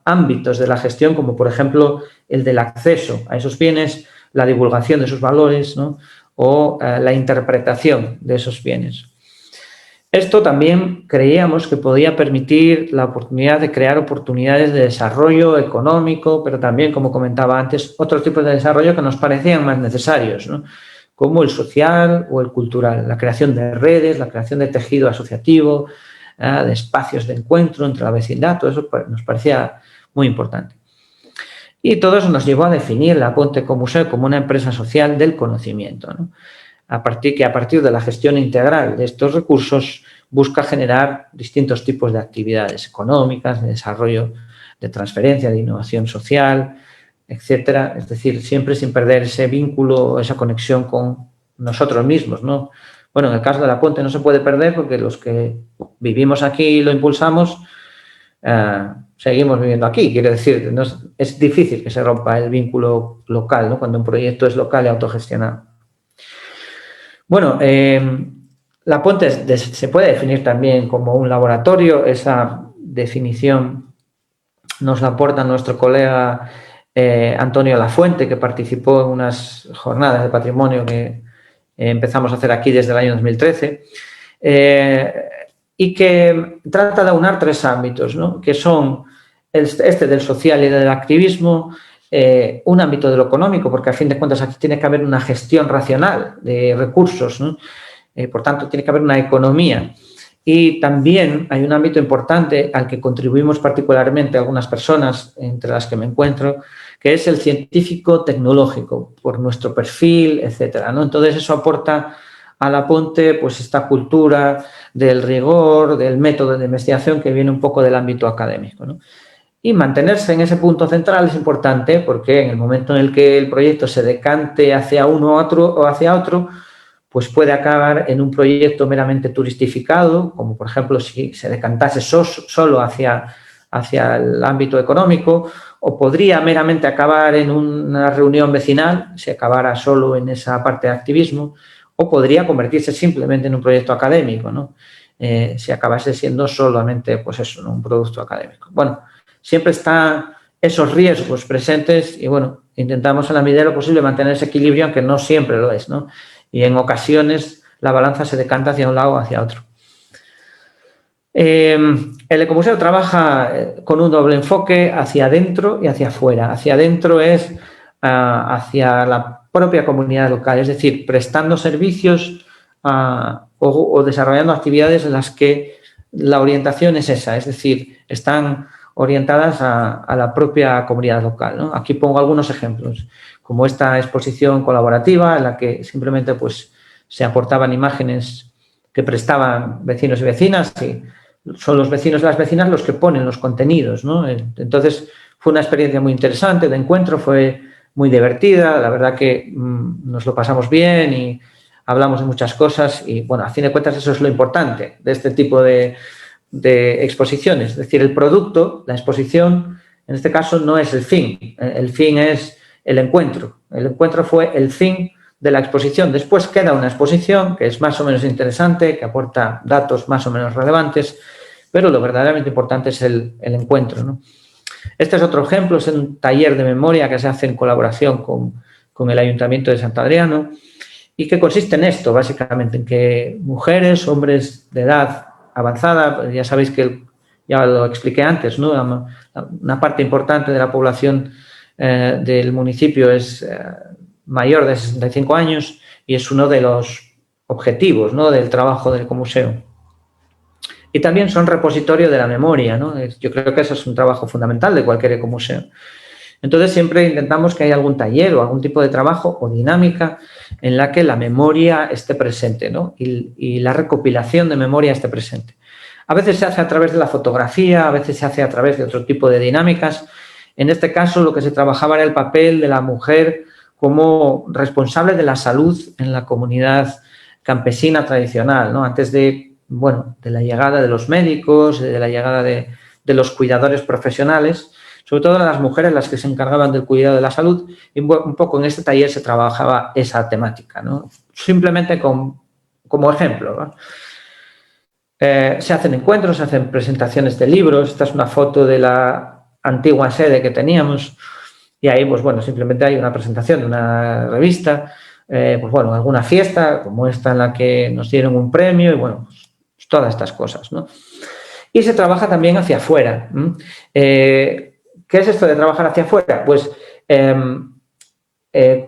ámbitos de la gestión, como por ejemplo el del acceso a esos bienes, la divulgación de sus valores, ¿no? O la interpretación de esos bienes. Esto también creíamos que podía permitir la oportunidad de crear oportunidades de desarrollo económico, pero también, como comentaba antes, otros tipos de desarrollo que nos parecían más necesarios, ¿no? Como el social o el cultural, la creación de redes, la creación de tejido asociativo, de espacios de encuentro entre la vecindad, todo eso nos parecía muy importante. Y todo eso nos llevó a definir la Aponte Ecomuseo como una empresa social del conocimiento, ¿no? A partir de la gestión integral de estos recursos busca generar distintos tipos de actividades económicas, de desarrollo, de transferencia, de innovación social, etcétera. Es decir, siempre sin perder ese vínculo, esa conexión con nosotros mismos, ¿no? Bueno, en el caso de la Aponte no se puede perder porque los que vivimos aquí y lo impulsamos seguimos viviendo aquí. Quiere decir, es difícil que se rompa el vínculo local, ¿no? Cuando un proyecto es local y autogestionado. Bueno, la Aponte se puede definir también como un laboratorio. Esa definición nos la aporta nuestro colega Antonio Lafuente, que participó en unas jornadas de patrimonio que empezamos a hacer aquí desde el año 2013, y que trata de aunar tres ámbitos, ¿no? Que son este del social y del activismo, un ámbito de lo económico, porque a fin de cuentas aquí tiene que haber una gestión racional de recursos, ¿no? Por tanto, tiene que haber una economía. Y también hay un ámbito importante al que contribuimos particularmente algunas personas, entre las que me encuentro, que es el científico-tecnológico, por nuestro perfil, etcétera, ¿no? Entonces, eso aporta a la Aponte pues esta cultura del rigor, del método de investigación que viene un poco del ámbito académico, ¿no? Y mantenerse en ese punto central es importante porque en el momento en el que el proyecto se decante hacia uno o hacia otro, pues puede acabar en un proyecto meramente turistificado, como por ejemplo si se decantase solo hacia el ámbito económico, o podría meramente acabar en una reunión vecinal, si acabara solo en esa parte de activismo, o podría convertirse simplemente en un proyecto académico, ¿no? Si acabase siendo solamente, pues eso, ¿no? Un producto académico. Bueno, siempre están esos riesgos presentes y, bueno, intentamos en la medida de lo posible mantener ese equilibrio, aunque no siempre lo es, ¿no? Y en ocasiones la balanza se decanta hacia un lado o hacia otro. El ecomuseo trabaja con un doble enfoque hacia adentro y hacia afuera. Hacia adentro es hacia la propia comunidad local, es decir, prestando servicios o desarrollando actividades en las que la orientación es esa, es decir, están orientadas a la propia comunidad local, ¿no? Aquí pongo algunos ejemplos, como esta exposición colaborativa en la que simplemente pues, se aportaban imágenes que prestaban vecinos y vecinas y son los vecinos y las vecinas los que ponen los contenidos, ¿no? Entonces, fue una experiencia muy interesante de encuentro, fue muy divertida, la verdad que nos lo pasamos bien y hablamos de muchas cosas y, bueno, a fin de cuentas eso es lo importante de este tipo de exposiciones, es decir, el producto, la exposición, en este caso no es el fin es el encuentro. El encuentro fue el fin de la exposición. Después queda una exposición que es más o menos interesante, que aporta datos más o menos relevantes, pero lo verdaderamente importante es el encuentro, ¿no? Este es otro ejemplo, es un taller de memoria que se hace en colaboración con el Ayuntamiento de Sant Adriano y que consiste en esto, básicamente, en que mujeres, hombres de edad avanzada, ya sabéis que ya lo expliqué antes, ¿no? Una parte importante de la población del municipio es mayor de 65 años y es uno de los objetivos, ¿no?, del trabajo del Ecomuseo. Y también son repositorio de la memoria, ¿no? Yo creo que eso es un trabajo fundamental de cualquier ecomuseo. Entonces, siempre intentamos que haya algún taller o algún tipo de trabajo o dinámica en la que la memoria esté presente, ¿no? Y la recopilación de memoria esté presente. A veces se hace a través de la fotografía, a veces se hace a través de otro tipo de dinámicas. En este caso, lo que se trabajaba era el papel de la mujer como responsable de la salud en la comunidad campesina tradicional, ¿no? Antes de, bueno, de la llegada de los médicos, de la llegada de los cuidadores profesionales, sobre todo las mujeres las que se encargaban del cuidado de la salud, y un poco en este taller se trabajaba esa temática, ¿no? Simplemente como ejemplo, ¿no? Se hacen encuentros, se hacen presentaciones de libros. Esta es una foto de la antigua sede que teníamos y ahí, pues bueno, simplemente hay una presentación de una revista, pues bueno, alguna fiesta como esta en la que nos dieron un premio y bueno, pues todas estas cosas, ¿no? Y se trabaja también hacia afuera. ¿Qué es esto de trabajar hacia afuera? Pues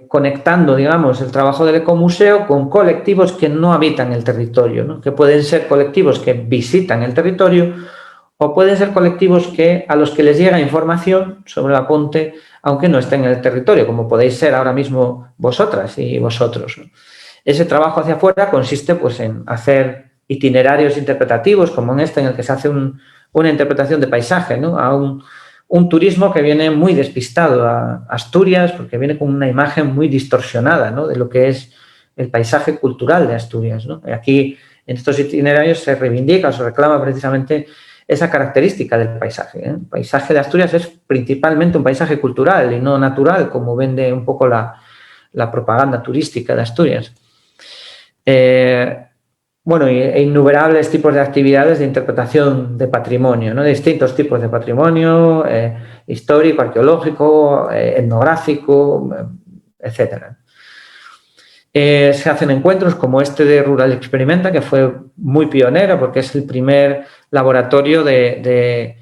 conectando, digamos, el trabajo del ecomuseo con colectivos que no habitan el territorio, ¿no? Que pueden ser colectivos que visitan el territorio o pueden ser colectivos a los que les llega información sobre la Ponte, aunque no estén en el territorio, como podéis ser ahora mismo vosotras y vosotros, ¿no? Ese trabajo hacia afuera consiste, pues, en hacer itinerarios interpretativos, como en este, en el que se hace una interpretación de paisaje, ¿no? A un turismo que viene muy despistado a Asturias, porque viene con una imagen muy distorsionada, ¿no?, de lo que es el paisaje cultural de Asturias, ¿no? Y aquí, en estos itinerarios, se reivindica o se reclama precisamente esa característica del paisaje, ¿eh? El paisaje de Asturias es principalmente un paisaje cultural y no natural, como vende un poco la propaganda turística de Asturias. Bueno, e innumerables tipos de actividades de interpretación de patrimonio, ¿no? De distintos tipos de patrimonio, histórico, arqueológico, etnográfico, etcétera. Se hacen encuentros como este de Rural Experimenta, que fue muy pionero porque es el primer laboratorio de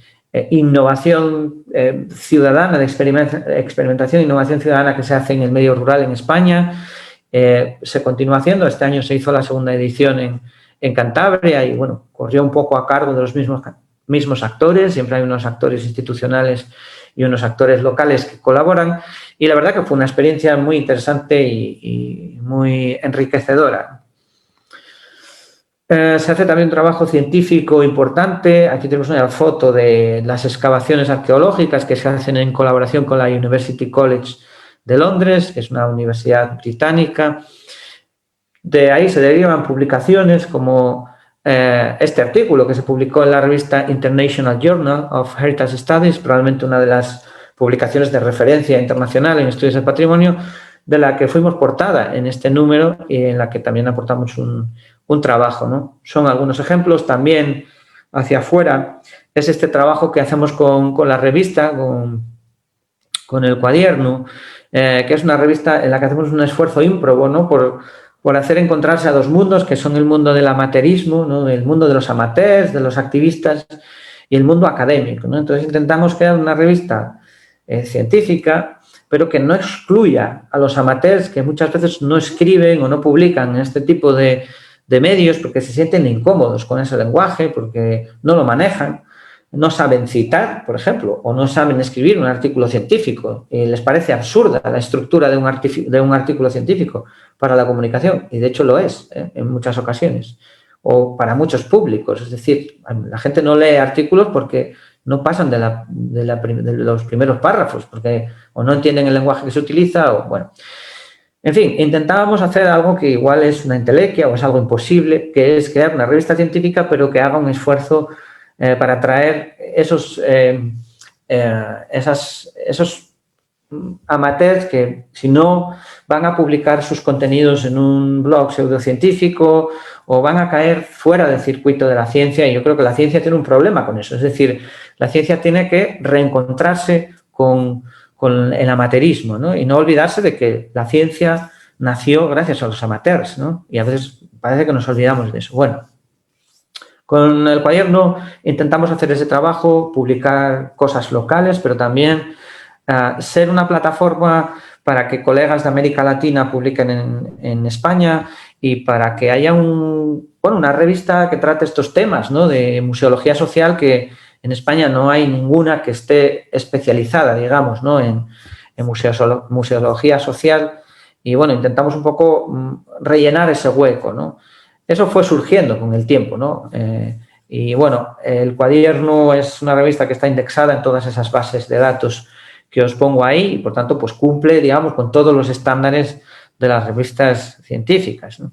innovación ciudadana, de experimentación e innovación ciudadana que se hace en el medio rural en España. Se continúa haciendo. Este año se hizo la segunda edición en Cantabria y, bueno, corrió un poco a cargo de los mismos actores. Siempre hay unos actores institucionales y unos actores locales que colaboran. Y la verdad que fue una experiencia muy interesante y muy enriquecedora. Se hace también un trabajo científico importante. Aquí tenemos una foto de las excavaciones arqueológicas que se hacen en colaboración con la University College de Londres, que es una universidad británica. De ahí se derivan publicaciones como este artículo que se publicó en la revista International Journal of Heritage Studies, probablemente una de las publicaciones de referencia internacional en estudios del patrimonio, de la que fuimos portada en este número y en la que también aportamos un trabajo, ¿no? Son algunos ejemplos. También hacia afuera es este trabajo que hacemos con la revista, con el Cuaderno, que es una revista en la que hacemos un esfuerzo ímprobo, ¿no?, por hacer encontrarse a dos mundos, que son el mundo del amateurismo, ¿no?, el mundo de los amateurs, de los activistas, y el mundo académico, ¿no? Entonces intentamos crear una revista científica, pero que no excluya a los amateurs, que muchas veces no escriben o no publican en este tipo de medios porque se sienten incómodos con ese lenguaje, porque no lo manejan, no saben citar, por ejemplo, o no saben escribir un artículo científico y les parece absurda la estructura de un artículo científico para la comunicación, y de hecho lo es, en muchas ocasiones, o para muchos públicos. Es decir, la gente no lee artículos porque no pasan de los primeros párrafos, porque o no entienden el lenguaje que se utiliza, o bueno. En fin, intentábamos hacer algo que igual es una entelequia o es algo imposible, que es crear una revista científica, pero que haga un esfuerzo para traer esos amateurs que, si no, van a publicar sus contenidos en un blog pseudocientífico o van a caer fuera del circuito de la ciencia, y yo creo que la ciencia tiene un problema con eso. Es decir, la ciencia tiene que reencontrarse con el amateurismo, ¿no? Y no olvidarse de que la ciencia nació gracias a los amateurs, ¿no? Y a veces parece que nos olvidamos de eso. Bueno, con el cuaderno intentamos hacer ese trabajo, publicar cosas locales, pero también ser una plataforma para que colegas de América Latina publiquen en España y para que haya una revista que trate estos temas, ¿no? De museología social, que en España no hay ninguna que esté especializada, digamos, ¿no? en museología social. Y bueno, intentamos un poco rellenar ese hueco, ¿no? Eso fue surgiendo con el tiempo, ¿no? Y bueno, el cuaderno es una revista que está indexada en todas esas bases de datos que os pongo ahí y, por tanto, pues cumple, digamos, con todos los estándares de las revistas científicas, ¿no?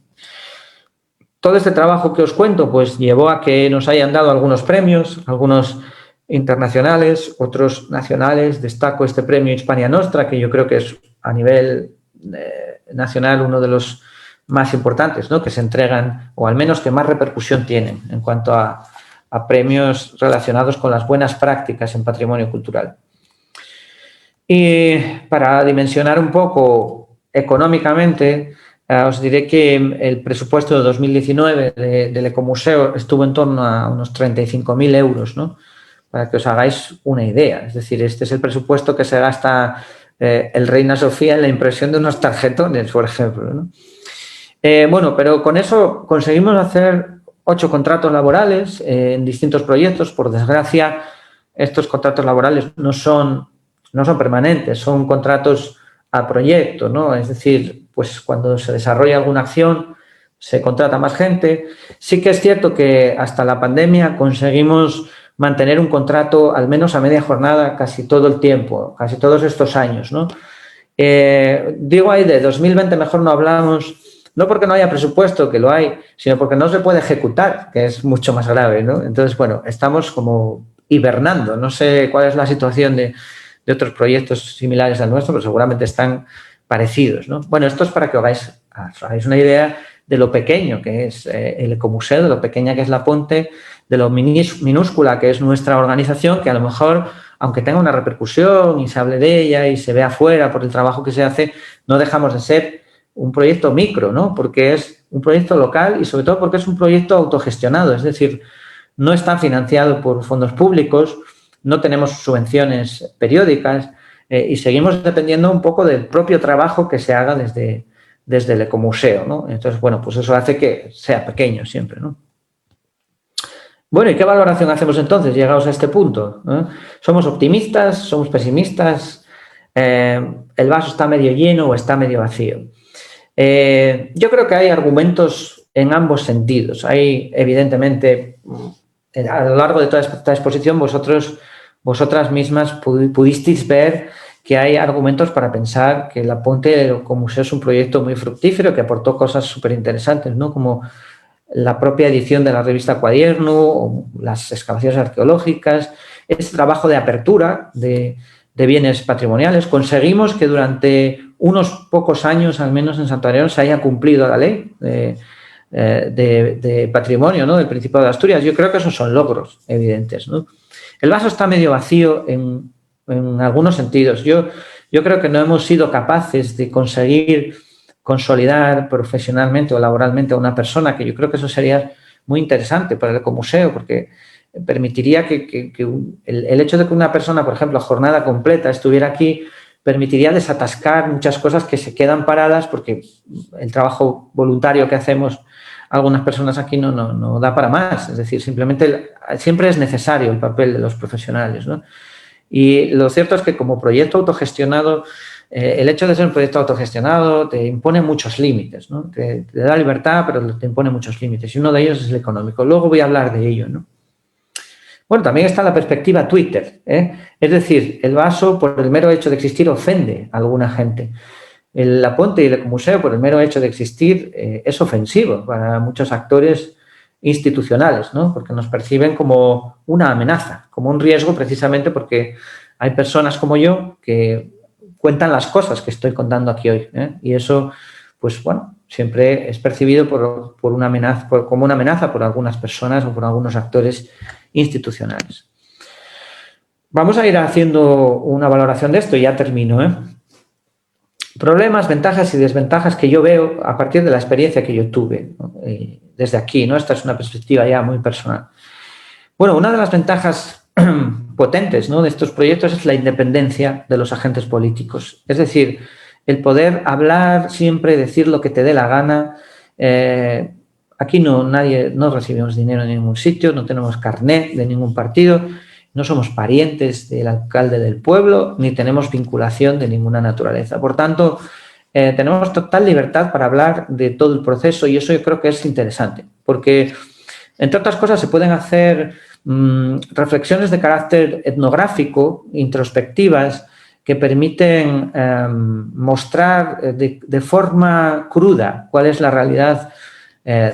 Todo este trabajo que os cuento, pues llevó a que nos hayan dado algunos premios, algunos internacionales, otros nacionales. Destaco este premio Hispania Nostra, que yo creo que es a nivel nacional uno de los más importantes, ¿no? Que se entregan, o al menos que más repercusión tienen en cuanto a premios relacionados con las buenas prácticas en patrimonio cultural. Y para dimensionar un poco económicamente, os diré que el presupuesto de 2019 del Ecomuseo estuvo en torno a unos 35.000 euros, ¿no? Para que os hagáis una idea. Es decir, este es el presupuesto que se gasta el Reina Sofía en la impresión de unos tarjetones, por ejemplo, ¿no? Bueno, pero con eso conseguimos hacer 8 contratos laborales en distintos proyectos. Por desgracia, estos contratos laborales no son permanentes, son contratos a proyecto, ¿no? Es decir, pues cuando se desarrolla alguna acción se contrata más gente. Sí que es cierto que hasta la pandemia conseguimos mantener un contrato al menos a media jornada casi todo el tiempo, casi todos estos años, ¿no? Digo ahí de 2020 mejor no hablamos, no porque no haya presupuesto, que lo hay, sino porque no se puede ejecutar, que es mucho más grave, ¿no? Entonces, bueno, estamos como hibernando. No sé cuál es la situación de otros proyectos similares al nuestro, pero seguramente están parecidos, ¿no? Bueno, esto es para que os hagáis una idea de lo pequeño que es el Ecomuseo, de lo pequeña que es la Ponte, de lo minúscula que es nuestra organización, que a lo mejor, aunque tenga una repercusión y se hable de ella y se vea afuera por el trabajo que se hace, no dejamos de ser un proyecto micro, ¿no? Porque es un proyecto local y sobre todo porque es un proyecto autogestionado, es decir, no está financiado por fondos públicos, no tenemos subvenciones periódicas y seguimos dependiendo un poco del propio trabajo que se haga desde el Ecomuseo, ¿no? Entonces, bueno, pues eso hace que sea pequeño siempre, ¿no? Bueno, ¿y qué valoración hacemos entonces, llegados a este punto? ¿Somos optimistas? ¿Somos pesimistas? ¿El vaso está medio lleno o está medio vacío? Yo creo que hay argumentos en ambos sentidos. Hay, evidentemente, a lo largo de toda esta exposición, vosotras mismas pudisteis ver que hay argumentos para pensar que la Ponte del Ecomuseo es un proyecto muy fructífero, que aportó cosas súper interesantes, ¿no? Como la propia edición de la revista Cuaderno, o las excavaciones arqueológicas, este trabajo de apertura de bienes patrimoniales. Conseguimos que durante unos pocos años, al menos en Santander, se haya cumplido la ley de patrimonio, ¿no? Del Principado de Asturias. Yo creo que esos son logros evidentes, ¿no? El vaso está medio vacío en algunos sentidos. Yo creo que no hemos sido capaces de conseguir consolidar profesionalmente o laboralmente a una persona, que yo creo que eso sería muy interesante para el Ecomuseo, porque permitiría que el hecho de que una persona, por ejemplo, a jornada completa estuviera aquí, permitiría desatascar muchas cosas que se quedan paradas porque el trabajo voluntario que hacemos algunas personas aquí no da para más. Es decir, simplemente siempre es necesario el papel de los profesionales, ¿no? Y lo cierto es que como proyecto autogestionado, el hecho de ser un proyecto autogestionado te impone muchos límites, ¿no? Te da libertad, pero te impone muchos límites. Y uno de ellos es el económico. Luego voy a hablar de ello, ¿no? Bueno, también está la perspectiva Twitter, ¿eh? Es decir, el vaso, por el mero hecho de existir, ofende a alguna gente. La Ponte y el Ecomuseo, por el mero hecho de existir, es ofensivo para muchos actores institucionales, ¿no? Porque nos perciben como una amenaza, como un riesgo, precisamente porque hay personas como yo que cuentan las cosas que estoy contando aquí hoy, ¿eh? Y eso, pues bueno, siempre es percibido como una amenaza por algunas personas o por algunos actores institucionales. Vamos a ir haciendo una valoración de esto y ya termino, ¿eh? Problemas, ventajas y desventajas que yo veo a partir de la experiencia que yo tuve, ¿no? Desde aquí, ¿no? Esta es una perspectiva ya muy personal. Bueno, una de las ventajas potentes, ¿no?, de estos proyectos es la independencia de los agentes políticos. Es decir, el poder hablar siempre, decir lo que te dé la gana. Aquí no recibimos dinero en ningún sitio, no tenemos carnet de ningún partido, no somos parientes del alcalde del pueblo, ni tenemos vinculación de ninguna naturaleza. Por tanto, tenemos total libertad para hablar de todo el proceso y eso yo creo que es interesante, porque, entre otras cosas, se pueden hacer reflexiones de carácter etnográfico, introspectivas, que permiten mostrar de forma cruda cuál es la realidad,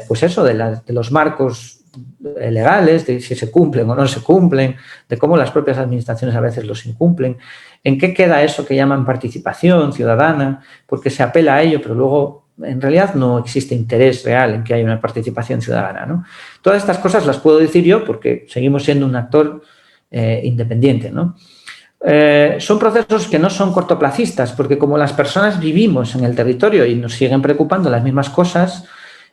pues eso, de los marcos legales, de si se cumplen o no se cumplen, de cómo las propias administraciones a veces los incumplen, en qué queda eso que llaman participación ciudadana, porque se apela a ello, pero luego en realidad no existe interés real en que haya una participación ciudadana, ¿no? Todas estas cosas las puedo decir yo porque seguimos siendo un actor independiente, ¿no? Son procesos que no son cortoplacistas, porque como las personas vivimos en el territorio y nos siguen preocupando las mismas cosas,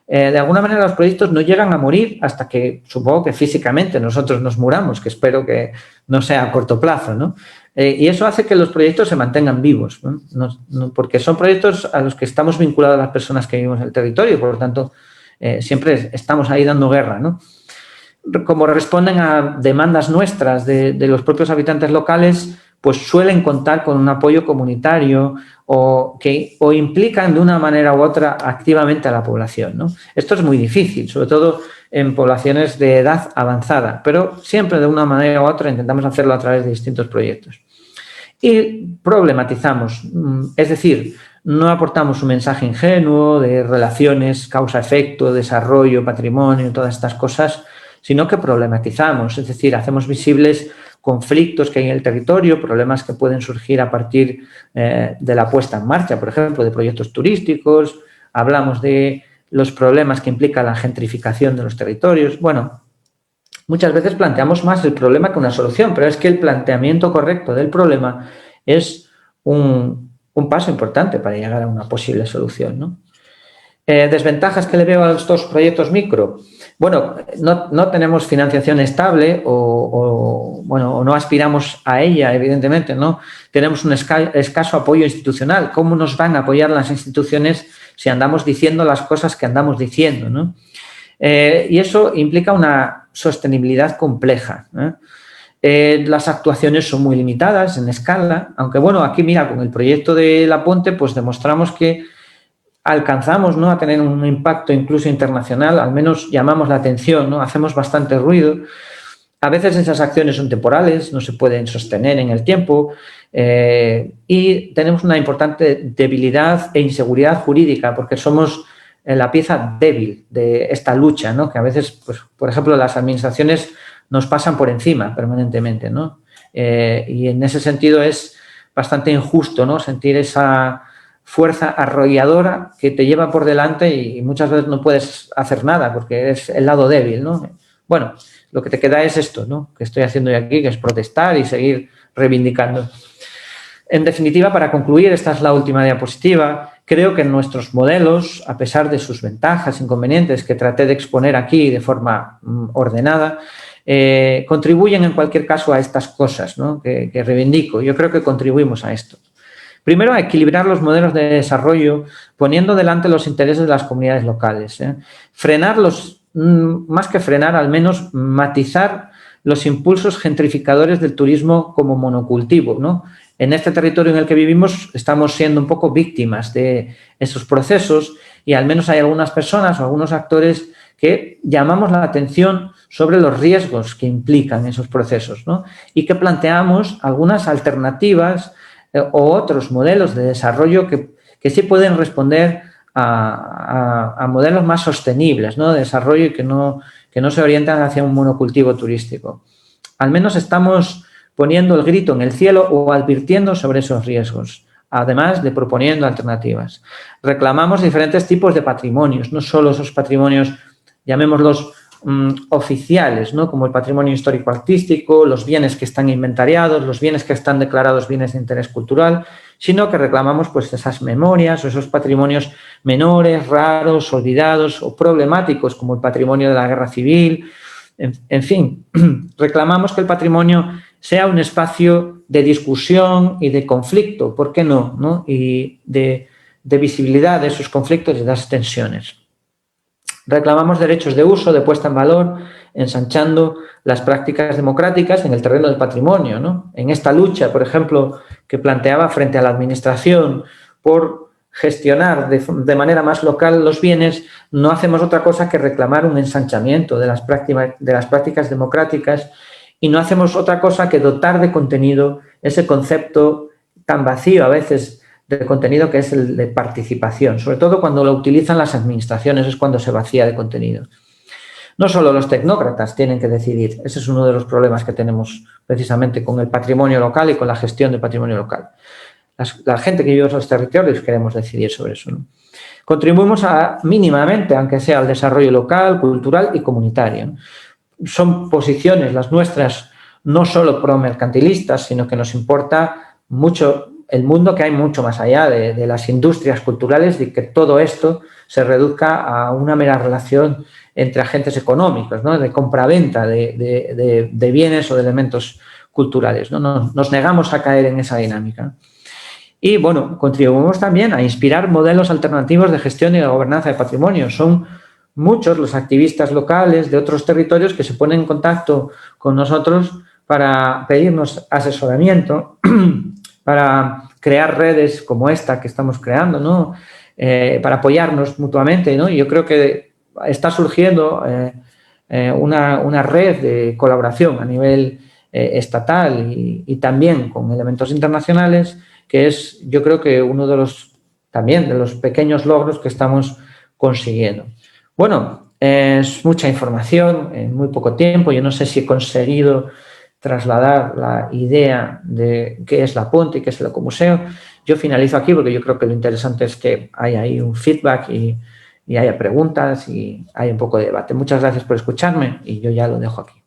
de alguna manera los proyectos no llegan a morir hasta que, supongo que físicamente nosotros nos muramos, que espero que no sea a corto plazo, ¿no? Y eso hace que los proyectos se mantengan vivos, ¿no? Porque son proyectos a los que estamos vinculados las personas que vivimos en el territorio y, por lo tanto, siempre estamos ahí dando guerra, ¿no? Como responden a demandas nuestras de los propios habitantes locales, pues suelen contar con un apoyo comunitario o implican de una manera u otra activamente a la población, ¿no? Esto es muy difícil, sobre todo en poblaciones de edad avanzada, pero siempre de una manera u otra intentamos hacerlo a través de distintos proyectos. Y problematizamos, es decir, no aportamos un mensaje ingenuo de relaciones, causa-efecto, desarrollo, patrimonio, todas estas cosas, sino que problematizamos, es decir, hacemos visibles conflictos que hay en el territorio, problemas que pueden surgir a partir de la puesta en marcha, por ejemplo, de proyectos turísticos, hablamos de los problemas que implica la gentrificación de los territorios. Bueno, muchas veces planteamos más el problema que una solución, pero es que el planteamiento correcto del problema es un paso importante para llegar a una posible solución, ¿no? Desventajas que le veo a estos proyectos micro. Bueno, no tenemos financiación estable o no aspiramos a ella, evidentemente, ¿no? Tenemos un escaso apoyo institucional. ¿Cómo nos van a apoyar las instituciones si andamos diciendo las cosas que andamos diciendo, ¿no? Y eso implica una sostenibilidad compleja, ¿eh? Las actuaciones son muy limitadas en escala, aunque bueno, aquí mira, con el proyecto de La Ponte, pues demostramos que alcanzamos, ¿no?, a tener un impacto incluso internacional, al menos llamamos la atención, ¿no? Hacemos bastante ruido. A veces esas acciones son temporales, no se pueden sostener en el tiempo y tenemos una importante debilidad e inseguridad jurídica porque somos la pieza débil de esta lucha, ¿no?, que a veces, pues, por ejemplo, las administraciones nos pasan por encima permanentemente, ¿no? Y en ese sentido es bastante injusto, ¿no?, sentir esa fuerza arrolladora que te lleva por delante y muchas veces no puedes hacer nada porque es el lado débil, ¿no? Bueno, lo que te queda es esto, ¿no?, que estoy haciendo yo aquí, que es protestar y seguir reivindicando. En definitiva, para concluir, esta es la última diapositiva, creo que nuestros modelos, a pesar de sus ventajas, inconvenientes, que traté de exponer aquí de forma ordenada, contribuyen en cualquier caso a estas cosas, ¿no?, que reivindico. Yo creo que contribuimos a esto. Primero, a equilibrar los modelos de desarrollo poniendo delante los intereses de las comunidades locales. Frenarlos, más que frenar, al menos matizar los impulsos gentrificadores del turismo como monocultivo, ¿no? En este territorio en el que vivimos estamos siendo un poco víctimas de esos procesos y al menos hay algunas personas o algunos actores que llamamos la atención sobre los riesgos que implican esos procesos, ¿no? Y que planteamos algunas alternativas o otros modelos de desarrollo que sí pueden responder a modelos más sostenibles, ¿no?, de desarrollo y que no se orientan hacia un monocultivo turístico. Al menos estamos poniendo el grito en el cielo o advirtiendo sobre esos riesgos. además de proponiendo alternativas. Reclamamos diferentes tipos de patrimonios, no solo esos patrimonios, llamémoslos oficiales, ¿no? Como el patrimonio histórico-artístico, los bienes que están inventariados, los bienes que están declarados bienes de interés cultural, sino que reclamamos pues esas memorias o esos patrimonios menores, raros, olvidados o problemáticos, como el patrimonio de la guerra civil. En fin, reclamamos que el patrimonio sea un espacio de discusión y de conflicto, ¿por qué no? Y de visibilidad de esos conflictos y de las tensiones. Reclamamos derechos de uso, de puesta en valor, ensanchando las prácticas democráticas en el terreno del patrimonio, ¿no? En esta lucha, por ejemplo, que planteaba frente a la Administración por gestionar de manera más local los bienes, no hacemos otra cosa que reclamar un ensanchamiento de las prácticas democráticas y no hacemos otra cosa que dotar de contenido ese concepto tan vacío a veces de contenido que es el de participación, sobre todo cuando lo utilizan las administraciones, es cuando se vacía de contenido. No solo los tecnócratas tienen que decidir, ese es uno de los problemas que tenemos precisamente con el patrimonio local y con la gestión del patrimonio local. La gente que vive en los territorios queremos decidir sobre eso, ¿no? Contribuimos mínimamente, aunque sea al desarrollo local, cultural y comunitario, ¿no? Son posiciones las nuestras no solo pro-mercantilistas, sino que nos importa mucho el mundo que hay mucho más allá de las industrias culturales y que todo esto se reduzca a una mera relación entre agentes económicos, ¿no? De compra-venta de bienes o de elementos culturales, ¿no? Nos negamos a caer en esa dinámica. Y, bueno, contribuimos también a inspirar modelos alternativos de gestión y de gobernanza de patrimonio. Son muchos los activistas locales de otros territorios que se ponen en contacto con nosotros para pedirnos asesoramiento, para crear redes como esta que estamos creando, ¿no? Para apoyarnos mutuamente, ¿no? Y yo creo que está surgiendo una red de colaboración a nivel estatal y también con elementos internacionales, que es, yo creo que uno de los pequeños logros que estamos consiguiendo. Bueno, es mucha información en muy poco tiempo. Yo no sé si he conseguido trasladar la idea de qué es la Ponte y qué es el Ecomuseo. Yo finalizo aquí porque yo creo que lo interesante es que haya ahí un feedback y haya preguntas y haya un poco de debate. Muchas gracias por escucharme y yo ya lo dejo aquí.